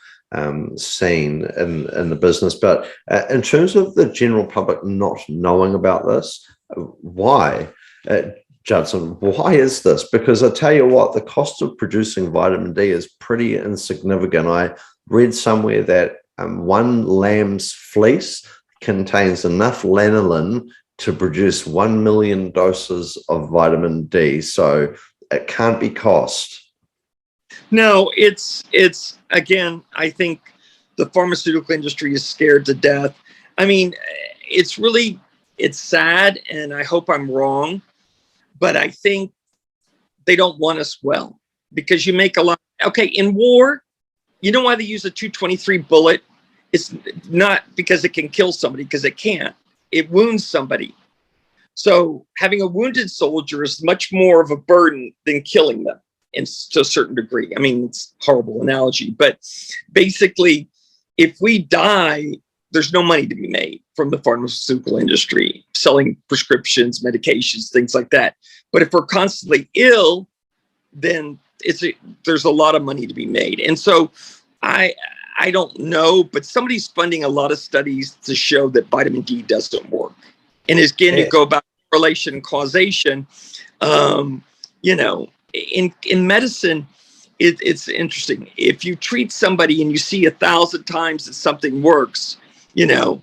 seen in the business. But in terms of the general public not knowing about this, why, Judson? Why is this? Because I tell you what, the cost of producing vitamin D is pretty insignificant. I read somewhere that one lamb's fleece contains enough lanolin to produce 1 million doses of vitamin D. So it can't be cost. No, it's again, I think the pharmaceutical industry is scared to death. I mean, it's sad, and I hope I'm wrong, but I think they don't want us well, because you make a lot. Okay, in war, you know why they use a 223 bullet? It's not because it can kill somebody, because it can't. It wounds somebody. So having a wounded soldier is much more of a burden than killing them, to a certain degree. I mean, it's a horrible analogy, but basically, if we die, there's no money to be made from the pharmaceutical industry, selling prescriptions, medications, things like that. But if we're constantly ill, then there's a lot of money to be made. And so I don't know, but somebody's funding a lot of studies to show that vitamin D doesn't work. And again, you go about correlation and causation. You know, in medicine, it's interesting. If you treat somebody and you see 1,000 times that something works, you know,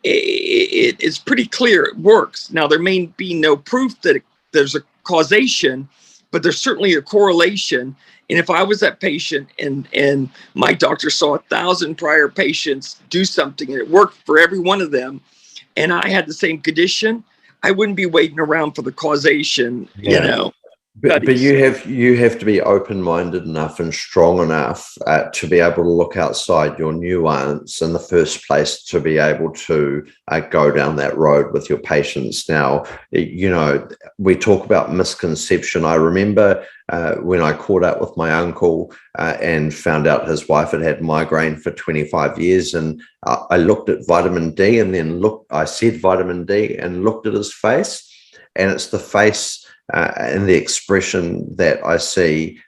it's pretty clear it works. Now, there may be no proof that there's a causation, but there's certainly a correlation. And if I was that patient and my doctor saw 1,000 prior patients do something and it worked for every one of them, and I had the same condition, I wouldn't be waiting around for the causation, you know. But you have to be open-minded enough and strong enough to be able to look outside your nuance in the first place, to be able to go down that road with your patients. Now, you know, we talk about misconception. I remember when I caught up with my uncle and found out his wife had had migraine for 25 years, and I looked at vitamin D, and then I said vitamin D and looked at his face, and it's the face and the expression that I see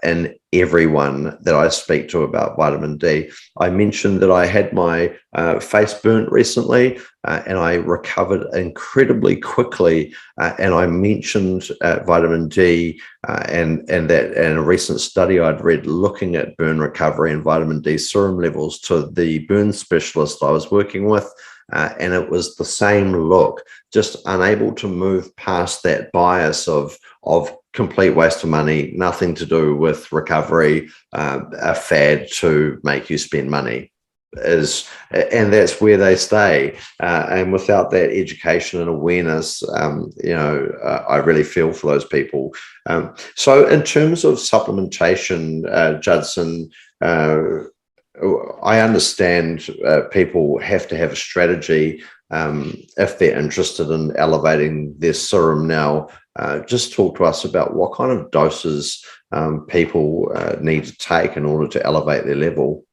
in everyone that I speak to about vitamin D. I mentioned that I had my face burnt recently and I recovered incredibly quickly. And I mentioned vitamin D and that in a recent study I'd read looking at burn recovery and vitamin D serum levels to the burn specialist I was working with. And it was the same look, just unable to move past that bias of complete waste of money, nothing to do with recovery, a fad to make you spend money. And that's where they stay. And without that education and awareness, you know, I really feel for those people. So in terms of supplementation, Judson, I understand people have to have a strategy if they're interested in elevating their serum. Now, just talk to us about what kind of doses people need to take in order to elevate their level.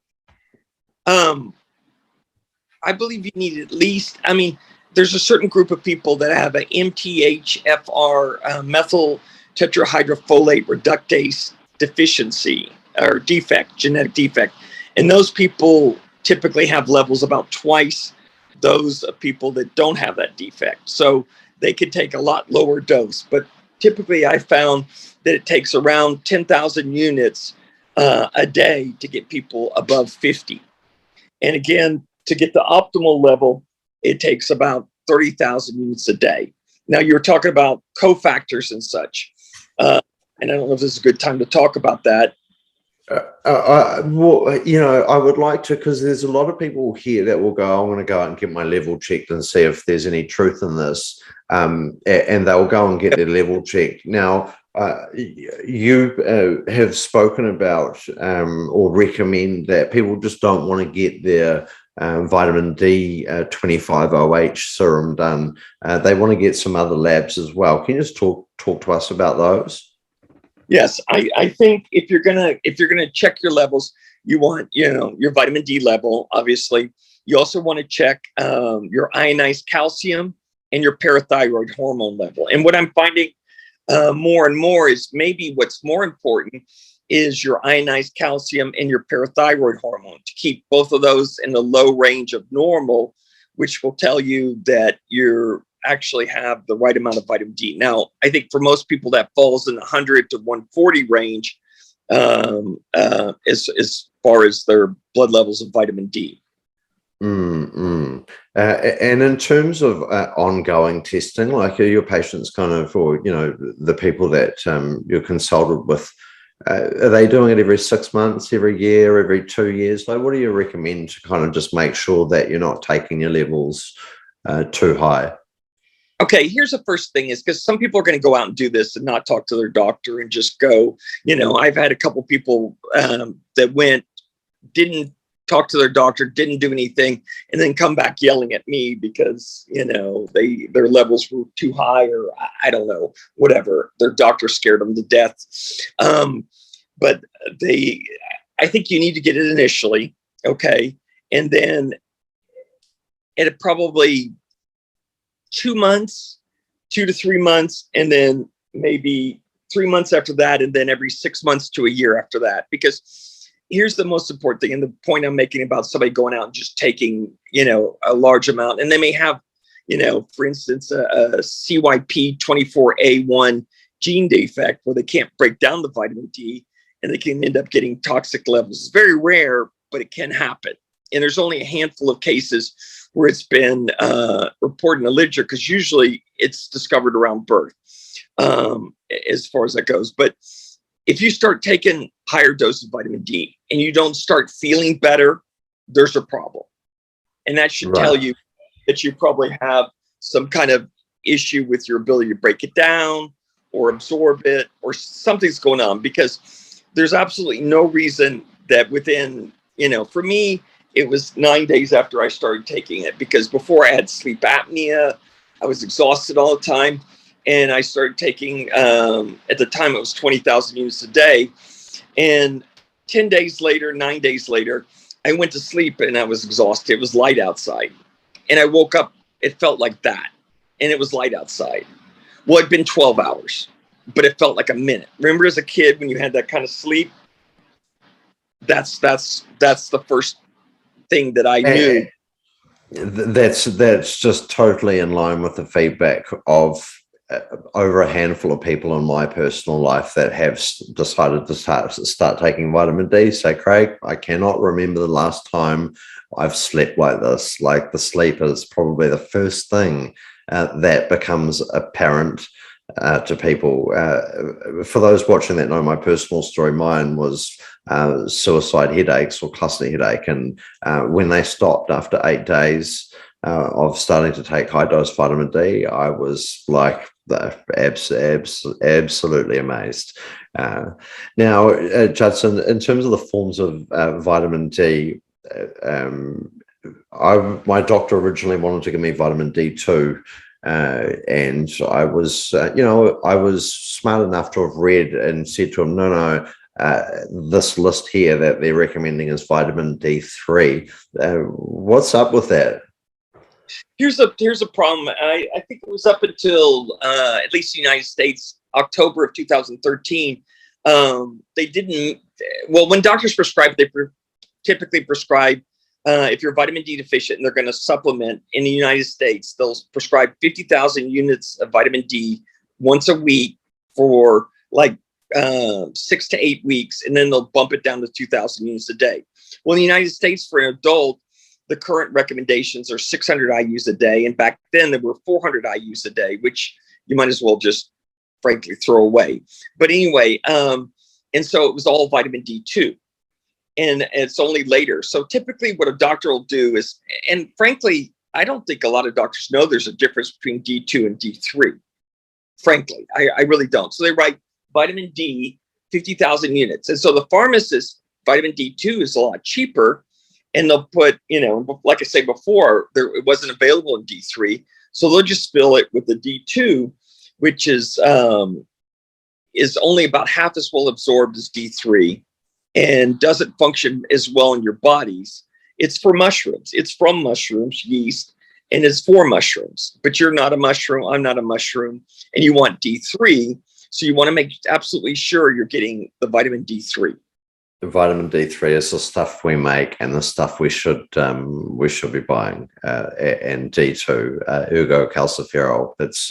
I believe you need at least, I mean, there's a certain group of people that have an MTHFR, methyl tetrahydrofolate reductase deficiency or defect, genetic defect. And those people typically have levels about twice those of people that don't have that defect. So they could take a lot lower dose. But typically I found that it takes around 10,000 units a day to get people above 50. And again, to get the optimal level, it takes about 30,000 units a day. Now, you're talking about cofactors and such. And I don't know if this is a good time to talk about that. Well, you know, I would like to, because there's a lot of people here that will go, I'm going to go out and get my level checked and see if there's any truth in this. And they'll go and get their level checked. Now, you have spoken about or recommend that people just don't want to get their vitamin D 25OH serum done. They want to get some other labs as well. Can you just talk to us about those? Yes, I think if you're gonna check your levels, you want, you know, your vitamin D level. Obviously, you also want to check your ionized calcium and your parathyroid hormone level. And what I'm finding more and more is maybe what's more important is your ionized calcium and your parathyroid hormone, to keep both of those in the low range of normal, which will tell you that you're actually have the right amount of vitamin D. Now, I think for most people that falls in the 100 to 140 range as far as their blood levels of vitamin D. And in terms of ongoing testing, like, are your patients kind of, or, you know, the people that you're consulted with, are they doing it every 6 months, every year, every 2 years? Like, what do you recommend to kind of just make sure that you're not taking your levels too high? Okay, here's the first thing is, because some people are going to go out and do this and not talk to their doctor and just go, you know, I've had a couple people that didn't talk to their doctor, didn't do anything, and then come back yelling at me because, you know, their levels were too high, or I don't know, whatever. Their doctor scared them to death. But I think you need to get it initially, okay? And then at probably 2 months, 2 to 3 months, and then maybe 3 months after that, and then every 6 months to a year after that. Because here's the most important thing, and the point I'm making about somebody going out and just taking, you know, a large amount, and they may have, you know, for instance, a CYP24A1 gene defect where they can't break down the vitamin D, and they can end up getting toxic levels. It's very rare, but it can happen. And there's only a handful of cases where it's been reported in the literature, because usually it's discovered around birth, as far as that goes. But if you start taking higher doses of vitamin D and you don't start feeling better, there's a problem. And that should tell you that you probably have some kind of issue with your ability to break it down or absorb it, or something's going on, because there's absolutely no reason that within, for me, it was 9 days after I started taking it, because before I had sleep apnea, I was exhausted all the time. And I started taking, at the time it was 20,000 units a day. And 10 days later, 9 days later, I went to sleep and I was exhausted. It was light outside. And I woke up, it felt like that. And it was light outside. Well, it'd been 12 hours, but it felt like a minute. Remember as a kid when you had that kind of sleep? That's the first thing that I knew. That's just totally in line with the feedback of over a handful of people in my personal life that have decided to start taking vitamin D. Say, Craig, I cannot remember the last time I've slept like this. Like, the sleep is probably the first thing that becomes apparent to people. For those watching that know my personal story, mine was suicide headaches or cluster headache. And when they stopped after 8 days of starting to take high dose vitamin D, I was like absolutely amazed. Now, Judson, in terms of the forms of vitamin D, my doctor originally wanted to give me vitamin D2. And I was, I was smart enough to have read and said to him, no, this list here that they're recommending is vitamin D3. What's up with that? Here's a problem. I think it was up until at least the United States, October of 2013. They didn't. Well, when doctors prescribe, they typically prescribe. If you're vitamin D deficient and they're going to supplement in the United States, they'll prescribe 50,000 units of vitamin D once a week for like 6 to 8 weeks, and then they'll bump it down to 2,000 units a day. Well, in the United States, for an adult, the current recommendations are 600 IUs a day, and back then there were 400 IUs a day, which you might as well just frankly throw away. But anyway, and so it was all vitamin D2. And it's only later. So typically what a doctor will do is, and frankly, I don't think a lot of doctors know there's a difference between D2 and D3. Frankly, I really don't. So they write vitamin D, 50,000 units. And so the pharmacist, vitamin D2 is a lot cheaper. And they'll put, like I said before, it wasn't available in D3. So they'll just fill it with the D2, which is only about half as well absorbed as D3. And doesn't function as well in your bodies. It's for mushrooms. It's from mushrooms, yeast, and it's for mushrooms. But you're not a mushroom. I'm not a mushroom. And you want D3. So you want to make absolutely sure you're getting the vitamin D3. The vitamin D3 is the stuff we make and the stuff we should be buying. And D2, ergo calciferol. It's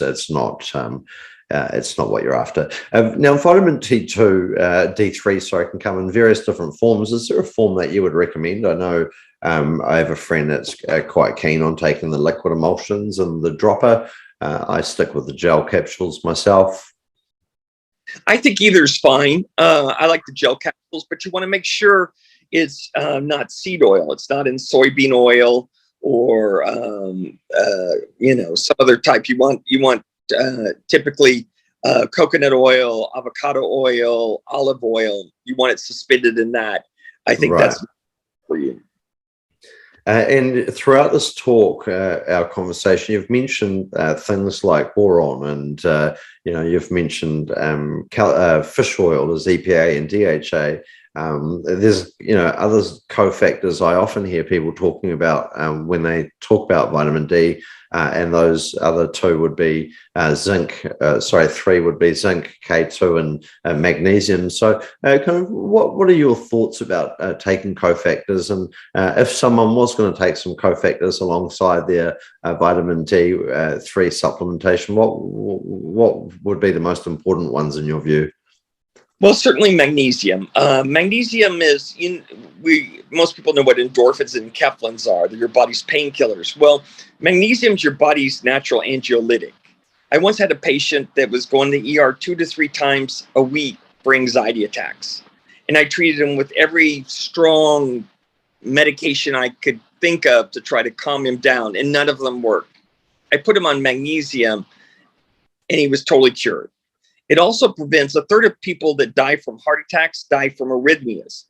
not what you're after. Now, vitamin D3, sorry, can come in various different forms. Is there a form that you would recommend? I know I have a friend that's quite keen on taking the liquid emulsions and the dropper. I stick with the gel capsules myself. I think either is fine. I like the gel capsules, but you want to make sure it's not seed oil. It's not in soybean oil or some other type. You want typically coconut oil, avocado oil, olive oil. You want it suspended in that. I think that's for you. And throughout this talk, our conversation, you've mentioned things like boron, and you've mentioned fish oil as EPA and DHA. There's other cofactors I often hear people talking about when they talk about vitamin D, and those other two would be zinc. Three would be zinc, K2, and magnesium. So, what are your thoughts about taking cofactors, and if someone was going to take some cofactors alongside their vitamin D3 supplementation, what would be the most important ones in your view? Well, certainly magnesium. Magnesium is, most people know what endorphins and enkephalins are. They're your body's painkillers. Well, magnesium is your body's natural anxiolytic. I once had a patient that was going to the ER 2 to 3 times a week for anxiety attacks. And I treated him with every strong medication I could think of to try to calm him down, and none of them worked. I put him on magnesium, and he was totally cured. It also prevents, a third of people that die from heart attacks die from arrhythmias.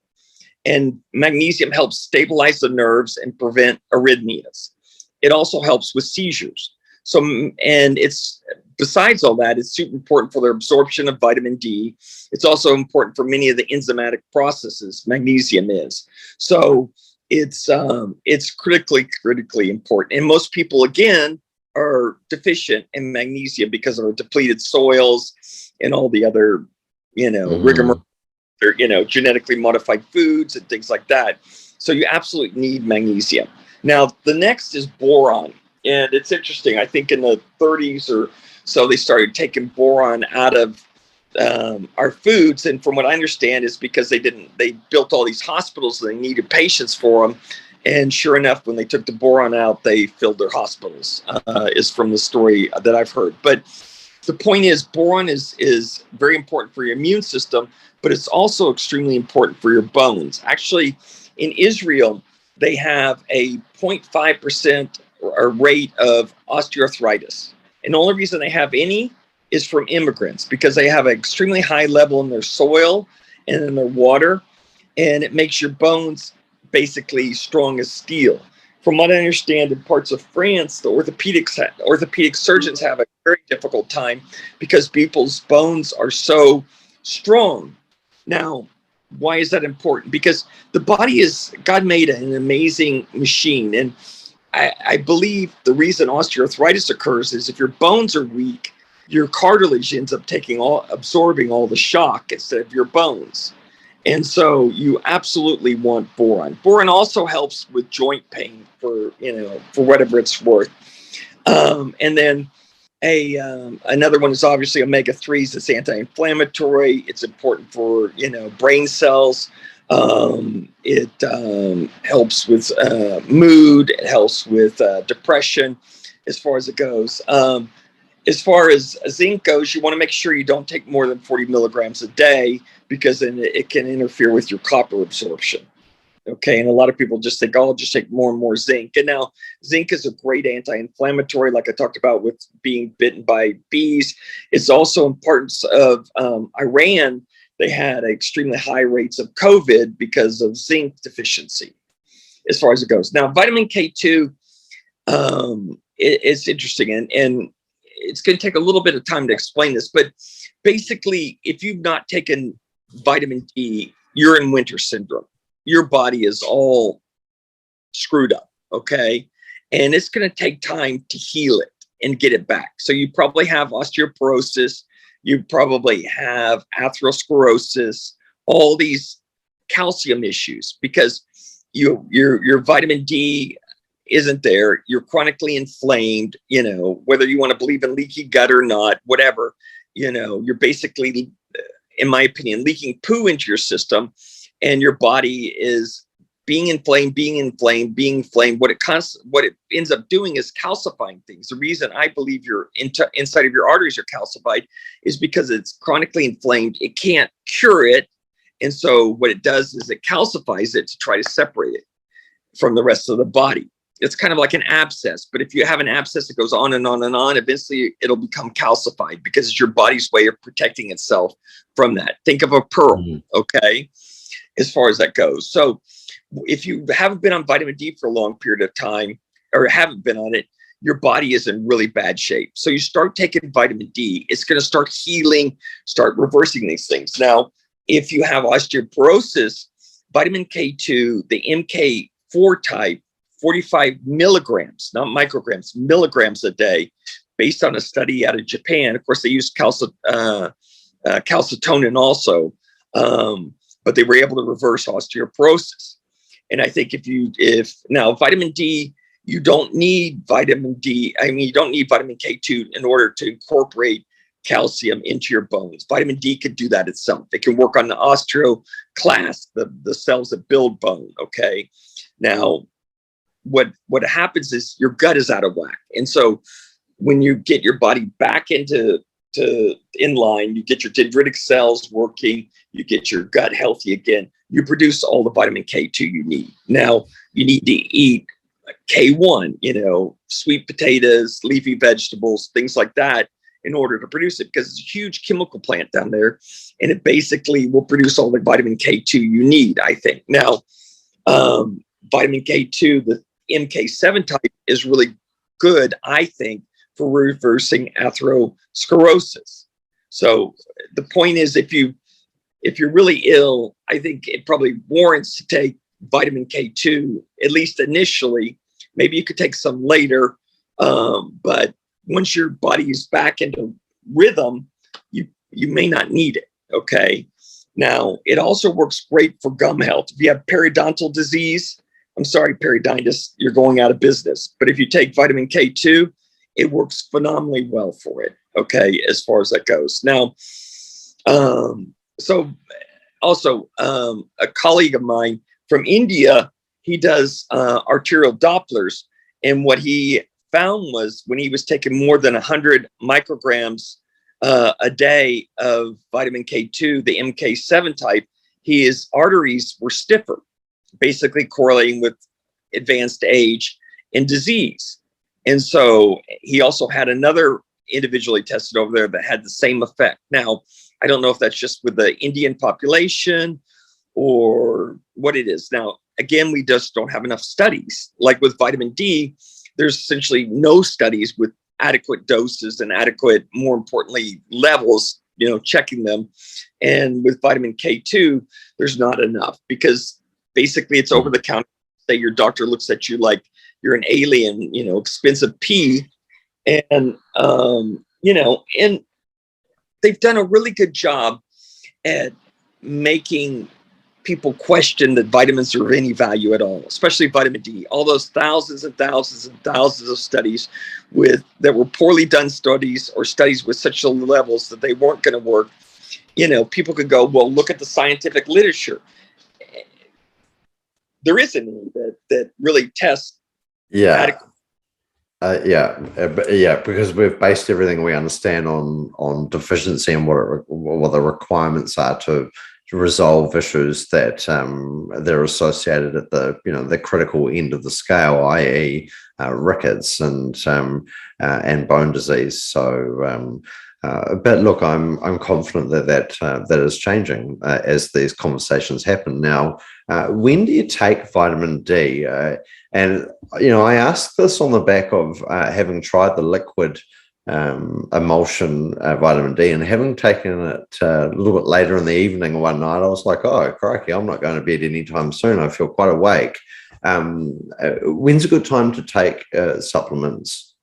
And magnesium helps stabilize the nerves and prevent arrhythmias. It also helps with seizures. So, and it's, besides all that, it's super important for their absorption of vitamin D. It's also important for many of the enzymatic processes, magnesium is. So it's critically important. And most people, again, are deficient in magnesium because of our depleted soils and all the other, rigmarole, genetically modified foods and things like that. So you absolutely need magnesium. Now, the next is boron. And it's interesting. I think in the 30s or so, they started taking boron out of our foods. And from what I understand is because they built all these hospitals and they needed patients for them. And sure enough, when they took the boron out, they filled their hospitals, is from the story that I've heard. But the point is, boron is very important for your immune system, but it's also extremely important for your bones. Actually, in Israel, they have a 0.5% rate of osteoarthritis. And the only reason they have any is from immigrants, because they have an extremely high level in their soil and in their water, and it makes your bones basically strong as steel. From what I understand, in parts of France, the orthopedic surgeons have a very difficult time because people's bones are so strong. Now, why is that important? Because the body God made an amazing machine. And I believe the reason osteoarthritis occurs is if your bones are weak, your cartilage ends up absorbing all the shock instead of your bones. And so you absolutely want boron. Boron also helps with joint pain for whatever it's worth. And then another one is obviously omega-3s. It's anti-inflammatory. It's important for, brain cells. It helps with mood. It helps with depression as far as it goes. As far as zinc goes, you want to make sure you don't take more than 40 milligrams a day, because then it can interfere with your copper absorption. Okay, and a lot of people just think, oh, I'll just take more and more zinc. And now zinc is a great anti-inflammatory, like I talked about with being bitten by bees. It's also in parts of Iran, they had extremely high rates of COVID because of zinc deficiency, as far as it goes. Now, vitamin K2, it's interesting, and it's going to take a little bit of time to explain this, but basically, if you've not taken vitamin D, you're in winter syndrome. Your body is all screwed up, okay? And it's going to take time to heal it and get it back. So you probably have osteoporosis, you probably have atherosclerosis, all these calcium issues, because your vitamin D isn't there. You're chronically inflamed, whether you want to believe in leaky gut or not, whatever, you're basically, in my opinion, leaking poo into your system, and your body is being inflamed. What it ends up doing is calcifying things. The reason I believe your inside of your arteries are calcified is because it's chronically inflamed. It can't cure it. And so what it does is it calcifies it to try to separate it from the rest of the body. It's kind of like an abscess, but if you have an abscess that goes on and on and on, eventually it'll become calcified because it's your body's way of protecting itself from that. Think of a pearl, okay, as far as that goes. So if you haven't been on vitamin D for a long period of time, or haven't been on it, your body is in really bad shape. So you start taking vitamin D, it's going to start healing, start reversing these things. Now, if you have osteoporosis, vitamin K2, the MK4 type, 45 milligrams, not micrograms, milligrams a day, based on a study out of Japan. Of course, they used calcitonin also, but they were able to reverse osteoporosis. And I think if now vitamin D, you don't need vitamin D. I mean, you don't need vitamin K2 in order to incorporate calcium into your bones. Vitamin D could do that itself. It can work on the osteoclast, the cells that build bone. Okay. Now, what happens is your gut is out of whack. And so when you get your body back in line, you get your dendritic cells working, you get your gut healthy again, you produce all the vitamin K2 you need. Now, you need to eat K1, sweet potatoes, leafy vegetables, things like that in order to produce it, because it's a huge chemical plant down there, and it basically will produce all the vitamin K2 you need, I think. Now, vitamin K2, the MK7 type, is really good, I think, for reversing atherosclerosis. So the point is, if you're really ill, I think it probably warrants to take vitamin K2, at least initially. Maybe you could take some later, but once your body is back into rhythm, you may not need it. Okay. Now, it also works great for gum health. If you have periodontal disease, I'm sorry, periodontitis, you're going out of business. But if you take vitamin K2, it works phenomenally well for it. Okay, as far as that goes. Now, so also a colleague of mine from India, he does arterial Dopplers, and what he found was when he was taking more than 100 micrograms a day of vitamin K2, the MK7 type, his arteries were stiffer, basically correlating with advanced age and disease. And so he also had another individually tested over there that had the same effect. Now, I don't know if that's just with the Indian population or what it is. Now, again, we just don't have enough studies. Like with vitamin D, there's essentially no studies with adequate doses and adequate, more importantly, levels, checking them. And with vitamin K2, there's not enough, because basically it's over the counter. Say your doctor looks at you like you're an alien, expensive pea. And, and they've done a really good job at making people question that vitamins are of any value at all, especially vitamin D. All those thousands and thousands and thousands of studies that were poorly done studies, or studies with such low levels that they weren't going to work. People could go, well, look at the scientific literature. There isn't any that really tests. Yeah. Because we've based everything we understand on deficiency and what the requirements are to resolve issues that they're associated at the critical end of the scale, i.e., rickets and bone disease. So, but look, I'm confident that is changing as these conversations happen. Now, when do you take vitamin D? And I ask this on the back of having tried the liquid emulsion vitamin D, and having taken it a little bit later in the evening one night, I was like, oh, crikey, I'm not going to bed anytime soon. I feel quite awake. When's a good time to take supplements?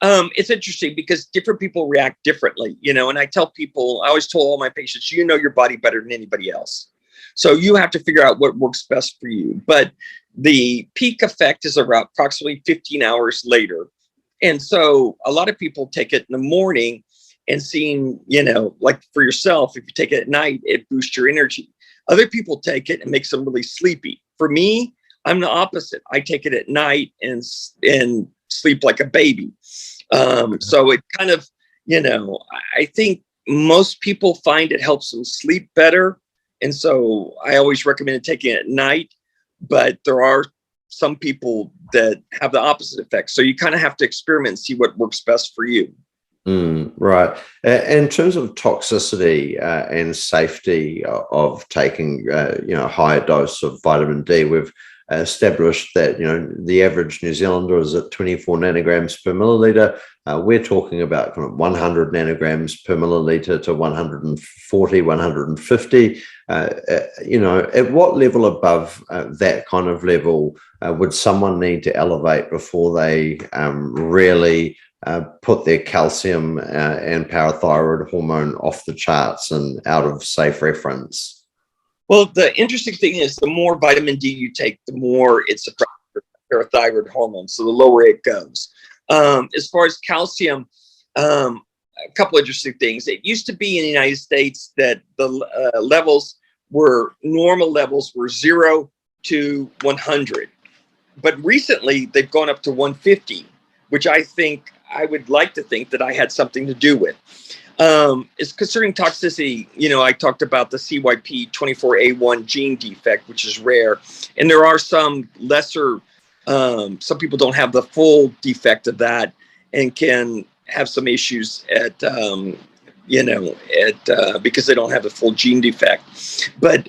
It's interesting because different people react differently, and I always tell all my patients, your body better than anybody else. So you have to figure out what works best for you. But the peak effect is around approximately 15 hours later. And so a lot of people take it in the morning and seem, like for yourself, if you take it at night, it boosts your energy. Other people take it and makes them really sleepy. For me, I'm the opposite. I take it at night and sleep like a baby. So it kind of, I think most people find it helps them sleep better. And so I always recommend taking it at night, but there are some people that have the opposite effect. So you kind of have to experiment and see what works best for you. Right. In terms of toxicity and safety of taking, a higher dose of vitamin D, we've established that, the average New Zealander is at 24 nanograms per milliliter. We're talking about kind of 100 nanograms per milliliter to 140, 150. At what level above that kind of level would someone need to elevate before they really put their calcium and parathyroid hormone off the charts and out of safe reference? Well, the interesting thing is the more vitamin D you take, the more it suppresses parathyroid hormone. So the lower it goes. As far as calcium, a couple interesting things. It used to be in the United States that the normal levels were 0 to 100. But recently they've gone up to 150, which I would like to think that I had something to do with. It's concerning toxicity. I talked about the CYP24A1 gene defect, which is rare. And there are some lesser, some people don't have the full defect of that and can have some issues because they don't have the full gene defect. But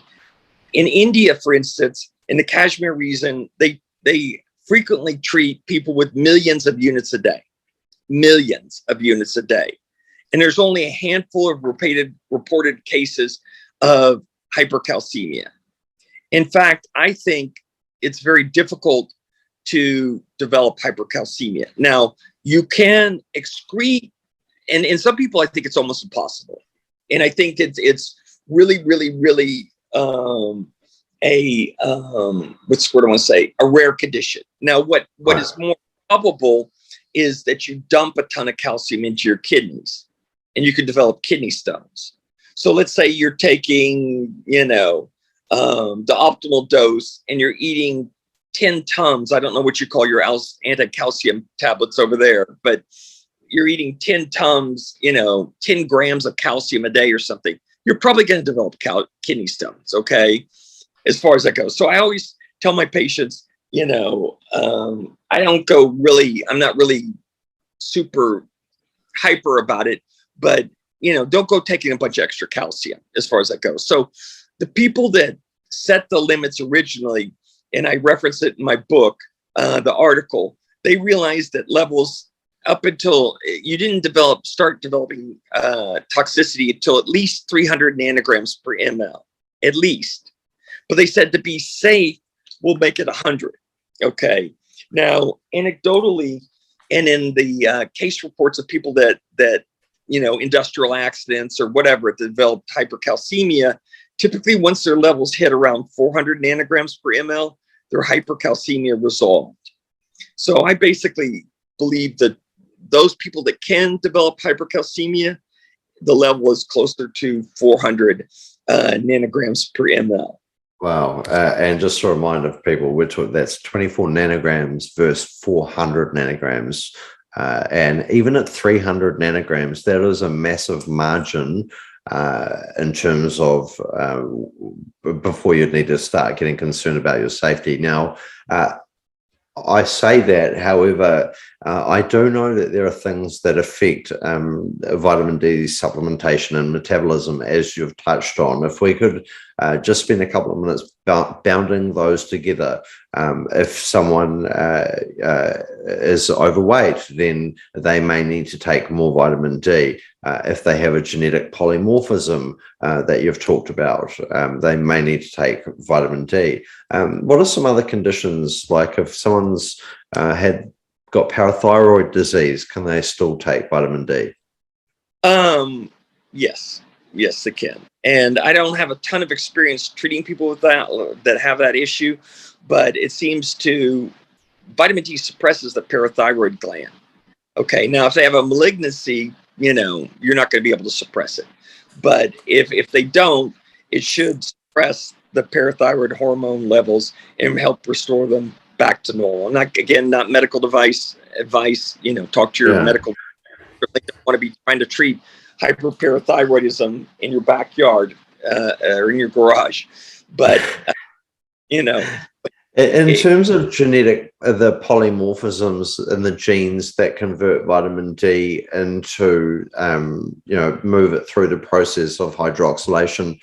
in India, for instance, in the Kashmir region, they frequently treat people with millions of units a day. And there's only a handful of reported cases of hypercalcemia. In fact, I think it's very difficult to develop hypercalcemia. Now, you can excrete, and in some people, I think it's almost impossible. And I think it's really, really, really a rare condition. Now, what is more probable is that you dump a ton of calcium into your kidneys and you can develop kidney stones. So let's say you're taking, the optimal dose and you're eating 10 tums. I don't know what you call your anti-calcium tablets over there, but you're eating 10 tums, 10 grams of calcium a day or something. You're probably going to develop kidney stones, okay, as far as that goes. So I always tell my patients, I'm not really super hyper about it, but, don't go taking a bunch of extra calcium as far as that goes. So the people that set the limits originally, and I reference it in my book, the article, they realized that levels up until you didn't start developing toxicity until at least 300 nanograms per ml, at least. But they said to be safe, we'll make it 100. Okay. Now, anecdotally, and in the case reports of people that industrial accidents or whatever, that developed hypercalcemia, typically once their levels hit around 400 nanograms per ml, their hypercalcemia resolved. So I basically believe that those people that can develop hypercalcemia, the level is closer to 400 nanograms per ml. Wow. And just to remind of people, that's 24 nanograms versus 400 nanograms. And even at 300 nanograms, that is a massive margin in terms of before you'd need to start getting concerned about your safety. Now, I say that, however, I do know that there are things that affect vitamin D supplementation and metabolism, as you've touched on. If we could just spend a couple of minutes bounding those together. If someone is overweight, then they may need to take more vitamin D. If they have a genetic polymorphism that you've talked about, they may need to take vitamin D. What are some other conditions, like if someone's got parathyroid disease, can they still take vitamin D? Yes, they can. And I don't have a ton of experience treating people with that have that issue, but it seems vitamin D suppresses the parathyroid gland. Okay, now if they have a malignancy, you're not going to be able to suppress it. But if they don't, it should suppress the parathyroid hormone levels and help restore them back to normal. Not medical advice. Talk to your medical. They don't want to be trying to treat hyperparathyroidism in your backyard or in your garage. But, In terms of the polymorphisms in the genes that convert vitamin D into, move it through the process of hydroxylation,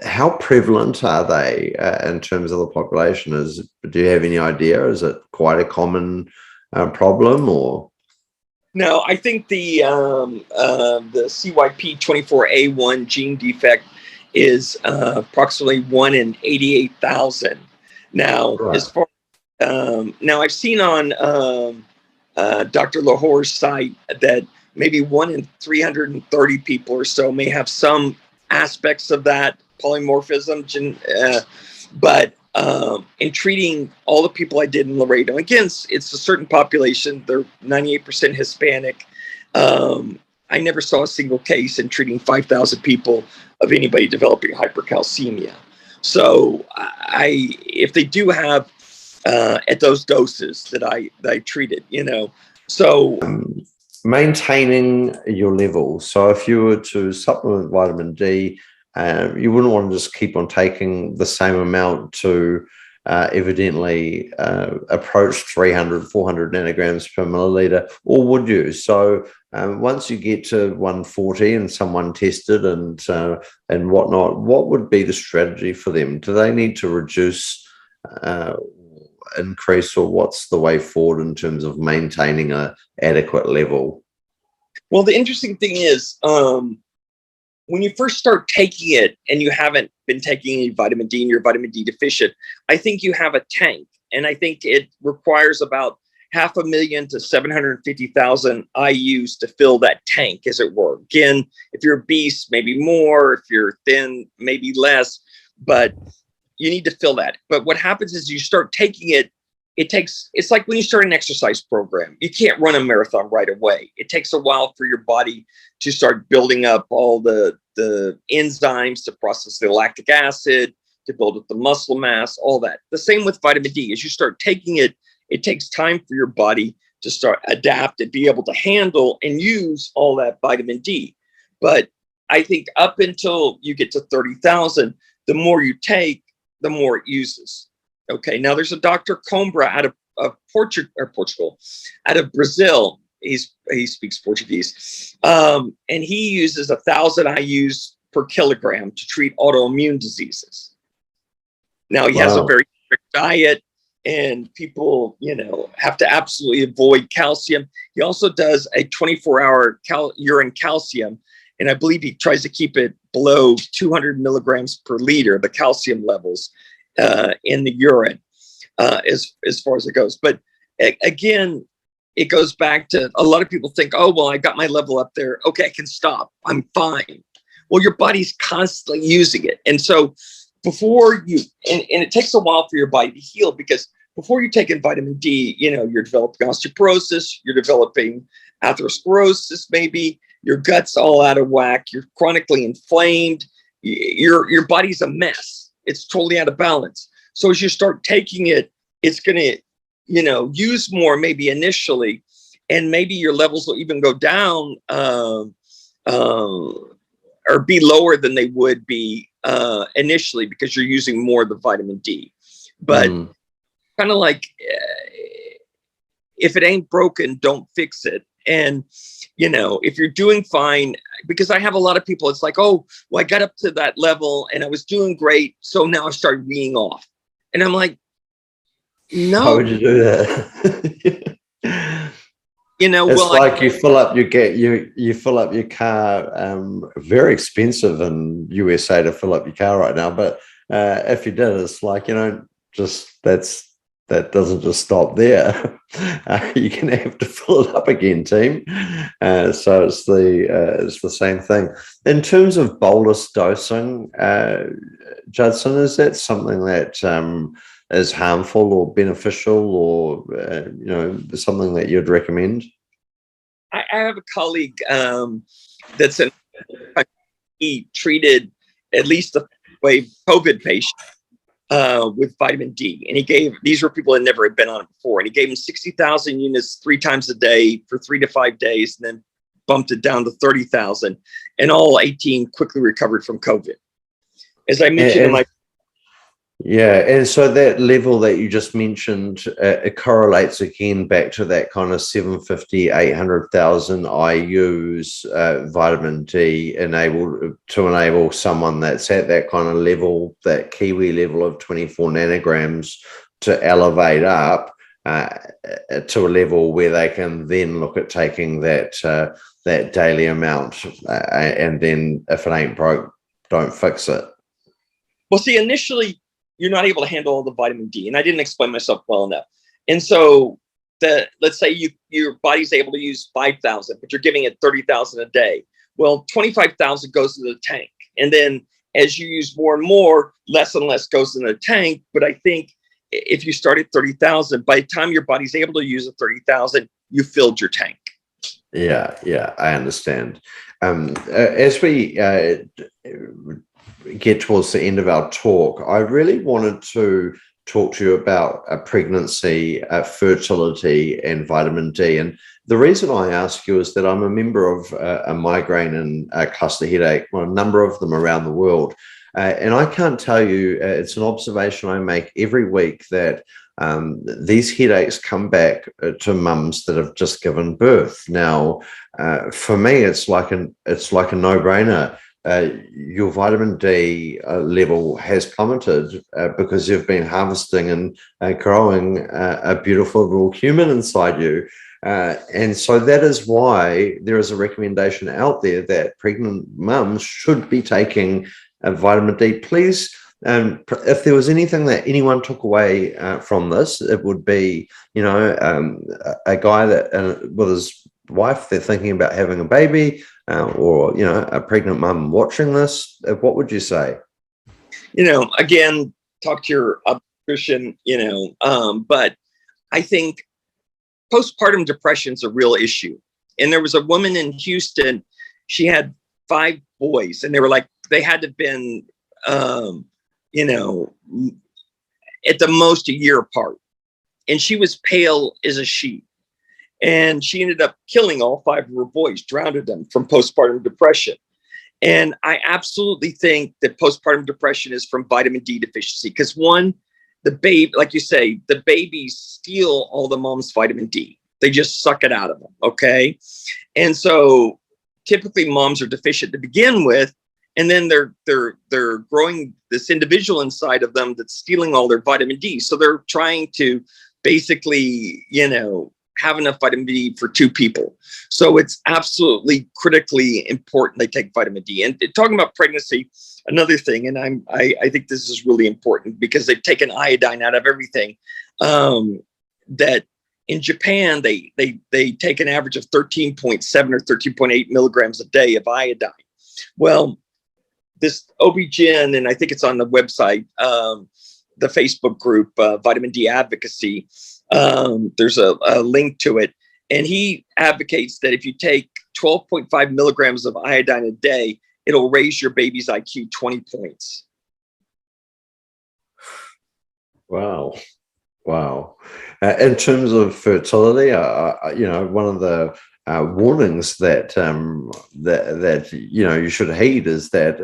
how prevalent are they in terms of the population? Do you have any idea? Is it quite a common problem, or? No, I think the CYP24A1 gene defect is approximately 1 in 88,000. Now, right. As far now, I've seen on Dr. Lahore's site that maybe 1 in 330 people or so may have some aspects of that polymorphism, but in treating all the people I did in Loredo, again, it's a certain population. They're 98% Hispanic. I never saw a single case in treating 5,000 people of anybody developing hypercalcemia. So if they do have at those doses that I treated, so maintaining your level. So if you were to supplement vitamin D, you wouldn't want to just keep on taking the same amount to evidently approach 300, 400 nanograms per milliliter, or would you? So once you get to 140 and someone tested and whatnot, what would be the strategy for them? Do they need to reduce, increase, or what's the way forward in terms of maintaining a adequate level? Well, the interesting thing is, when you first start taking it and you haven't been taking any vitamin D and you're vitamin D deficient, I think you have a tank. And I think it requires about 500,000 to 750,000 IUs to fill that tank, as it were. Again, if you're obese, maybe more. If you're thin, maybe less. But you need to fill that. But what happens is you start taking it, it's like when you start an exercise program. You can't run a marathon right away. It takes a while for your body to start building up all the enzymes to process the lactic acid, to build up the muscle mass, all that. The same with vitamin D. As you start taking it, it takes time for your body to start adapt and be able to handle and use all that vitamin D. But I think up until you get to 30,000, the more you take, the more it uses. Okay, now there's a Dr. Coimbra out of Portugal, out of Brazil. He speaks Portuguese, and he uses 1,000 IUs per kilogram to treat autoimmune diseases. Now he has a very strict diet, and people, have to absolutely avoid calcium. He also does a 24-hour urine calcium, and I believe he tries to keep it below 200 milligrams per liter, the calcium levels in the urine, as far as it goes. But again, it goes back to, a lot of people think, oh, well, I got my level up there. Okay, I can stop. I'm fine. Well, your body's constantly using it. And so before you, and it takes a while for your body to heal, because before you take in vitamin D, you're developing osteoporosis, you're developing atherosclerosis, maybe your gut's all out of whack, you're chronically inflamed, your body's a mess. It's totally out of balance. So as you start taking it, it's going to, use more maybe initially, and maybe your levels will even go down or be lower than they would be initially, because you're using more of the vitamin D. But kind of like, if it ain't broken, don't fix it. And, if you're doing fine, because I have a lot of people, it's like, oh, well, I got up to that level and I was doing great, so now I started weaning off. And I'm like, no. How would you do that? It's well, like you fill up you fill up your car. Very expensive in USA to fill up your car right now. But if you did, it's like, that doesn't just stop there. You're gonna have to fill it up again, team. So it's the same thing. In terms of bolus dosing, Judson, is that something that is harmful or beneficial, or something that you'd recommend? I have a colleague that's he treated at least a wave COVID patient with vitamin D, and these were people that never had been on it before, and he gave them 60,000 units 3 times a day for 3 to 5 days, and then bumped it down to 30,000, and all 18 quickly recovered from COVID. As I mentioned in my and so that level that you just mentioned, it correlates again back to that kind of 750, 800,000 IUs vitamin D to enable someone that's at that kind of level, that Kiwi level of 24 nanograms, to elevate up to a level where they can then look at taking that daily amount, and then if it ain't broke, don't fix it. Well, see, initially, you're not able to handle all the vitamin D, and I didn't explain myself well enough. And so, let's say your body's able to use 5,000, but you're giving it 30,000 a day. Well, 25,000 goes to the tank, and then as you use more and more, less and less goes in the tank. But I think if you start at 30,000, by the time your body's able to use a 30,000, you filled your tank. Yeah, I understand. As we get towards the end of our talk, I really wanted to talk to you about pregnancy, fertility, and vitamin D. And the reason I ask you is that I'm a member of a migraine and cluster headache, well, a number of them around the world. And I can't tell you, it's an observation I make every week that these headaches come back to mums that have just given birth. Now, for me, it's like a no-brainer. Your vitamin D level has plummeted because you've been harvesting and growing a beautiful little human inside you. And so that is why there is a recommendation out there that pregnant mums should be taking vitamin D. Please, if there was anything that anyone took away from this, it would be, a guy that with his wife, they're thinking about having a baby, or a pregnant mum watching this. What would you say? Again, talk to your obstetrician. But I think postpartum depression is a real issue. And there was a woman in Houston. She had 5 boys, and they had to have been, at the most a year apart. And she was pale as a sheet. And she ended up killing all 5 of her boys, drowned them from postpartum depression. And I absolutely think that postpartum depression is from vitamin D deficiency. Because one, the baby, like you say, the babies steal all the mom's vitamin D. They just suck it out of them. Okay. And so typically moms are deficient to begin with. And then they're growing this individual inside of them that's stealing all their vitamin D. So they're trying to basically, have enough vitamin D for 2 people. So it's absolutely critically important they take vitamin D. And talking about pregnancy, another thing, and I think this is really important because they've taken iodine out of everything. That in Japan, they take an average of 13.7 or 13.8 milligrams a day of iodine. Well, this OB-GYN, and I think it's on the website, the Facebook group, Vitamin D Advocacy, there's a link to it. And he advocates that if you take 12.5 milligrams of iodine a day, it'll raise your baby's IQ 20 points. Wow. In terms of fertility, one of the warnings that you should heed is that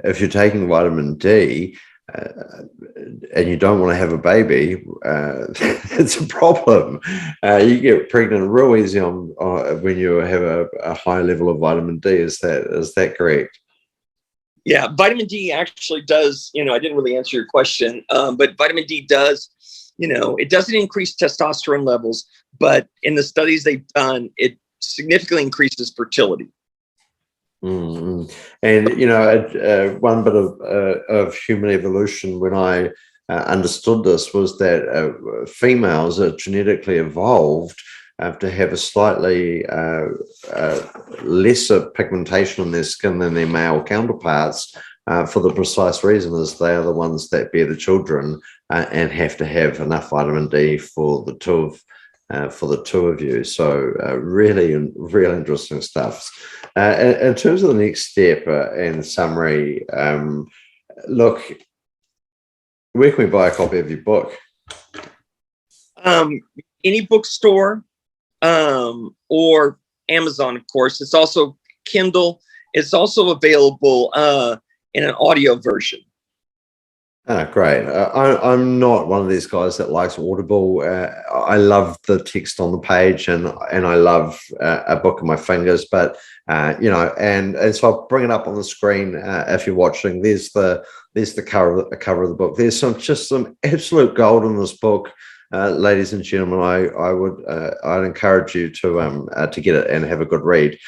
if you're taking vitamin D and you don't want to have a baby, it's a problem. You get pregnant real easy when you have a high level of vitamin D. Is that correct? Yeah, vitamin D actually does. I didn't really answer your question, but vitamin D does. It doesn't increase testosterone levels, but in the studies they've done, it significantly increases fertility. Mm-hmm. And one bit of human evolution, when I understood this, was that females are genetically evolved to have a slightly lesser pigmentation on their skin than their male counterparts, for the precise reason is they are the ones that bear the children and have to have enough vitamin D for the two of you. So really interesting stuff. In terms of the next step and summary, look, where can we buy a copy of your book? Any bookstore, or Amazon, of course. It's also Kindle. It's also available in an audio version. Great. I'm not one of these guys that likes Audible. I love the text on the page, and I love a book in my fingers. But and so I'll bring it up on the screen if you're watching. There's the cover of the book. There's some absolute gold in this book, ladies and gentlemen. I'd encourage you to get it and have a good read.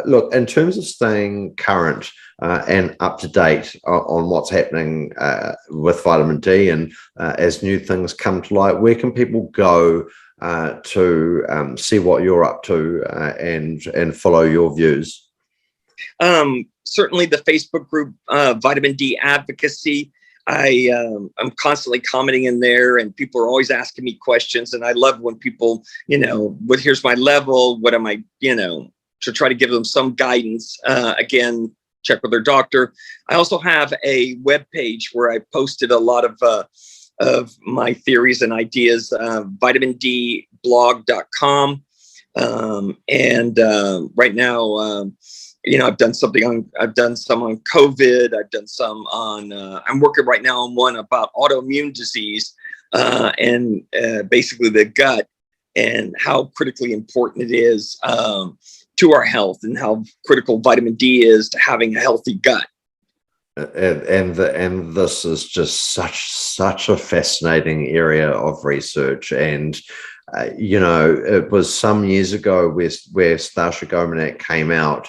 Look, in terms of staying current and up to date on what's happening with vitamin D, and as new things come to light, where can people go to see what you're up to and follow your views? Certainly the Facebook group, Vitamin D Advocacy. I'm constantly commenting in there, and people are always asking me questions. And I love when people, here's my level. What am I, to try to give them some guidance. Again, check with their doctor. I also have a web page where I posted a lot of my theories and ideas, vitamindblog.com. Right now, I've done some on COVID. I've done some on, I'm working right now on one about autoimmune disease, and basically the gut and how critically important it is, to our health, and how critical vitamin D is to having a healthy gut. And this is just such a fascinating area of research. And it was some years ago where Stasha Gomanek came out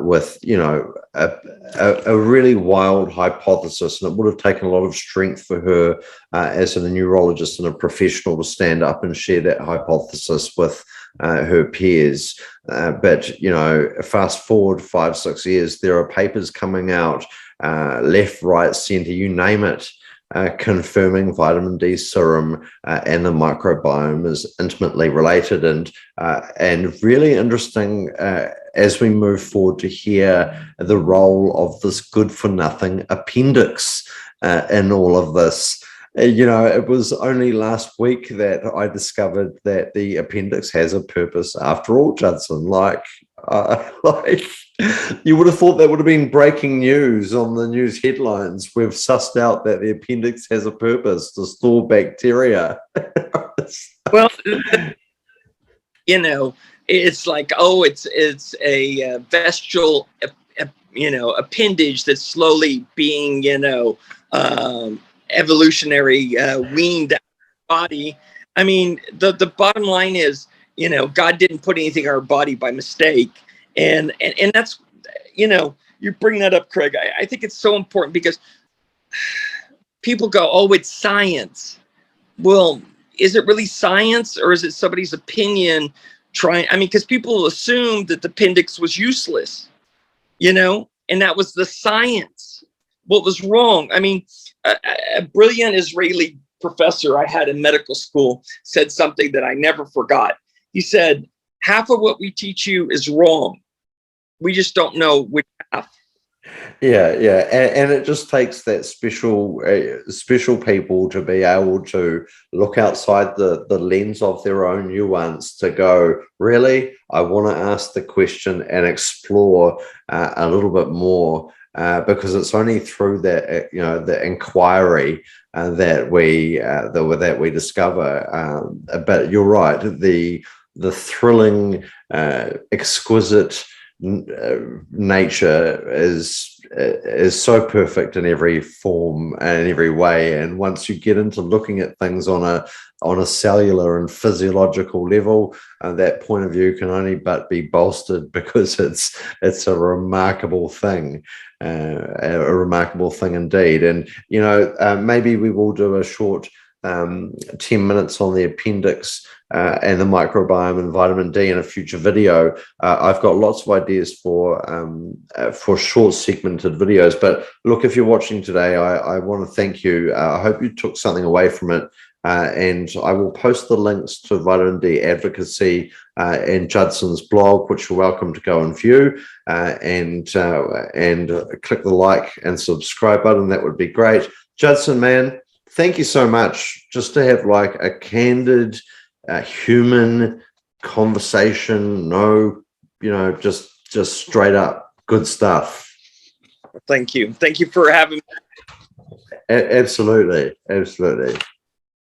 with a really wild hypothesis, and it would have taken a lot of strength for her as a neurologist and a professional to stand up and share that hypothesis with her peers. But fast forward 5-6 years, there are papers coming out left, right, center, you name it, confirming vitamin D serum and the microbiome is intimately related, and really interesting as we move forward to hear the role of this good for nothing appendix in all of this. It was only last week that I discovered that the appendix has a purpose after all, Judson. Like you would have thought that would have been breaking news on the news headlines. We've sussed out that the appendix has a purpose to store bacteria. Well, it's like, it's a vestigial, appendage that's slowly being, evolutionary weaned out of the body. I mean, the bottom line is, God didn't put anything in our body by mistake, and that's, you bring that up, Craig. I think it's so important because people go, oh, it's science. Well, is it really science, or is it somebody's opinion because people assumed that the appendix was useless, and that was the science. What was wrong? I mean, a brilliant Israeli professor I had in medical school said something that I never forgot. He said, half of what we teach you is wrong. We just don't know which half. Yeah. And it just takes that special people to be able to look outside the lens of their own nuance to go, really, I want to ask the question and explore a little bit more. Because it's only through that, the inquiry that we discover. But you're right, the thrilling, exquisite nature is so perfect in every form and in every way. And once you get into looking at things on a cellular and physiological level, that point of view can only but be bolstered, because it's a remarkable thing. A remarkable thing indeed. And maybe we will do a short 10 minutes on the appendix and the microbiome and vitamin D in a future video. I've got lots of ideas for short segmented videos. But look, if you're watching today, I want to thank you. I hope you took something away from it. And I will post the links to vitamin D advocacy in Judson's blog, which you're welcome to go and view, and click the like and subscribe button. That would be great. Judson, man, thank you so much. Just to have like a candid, human conversation. No, just straight up good stuff. Thank you. Thank you for having me. Absolutely.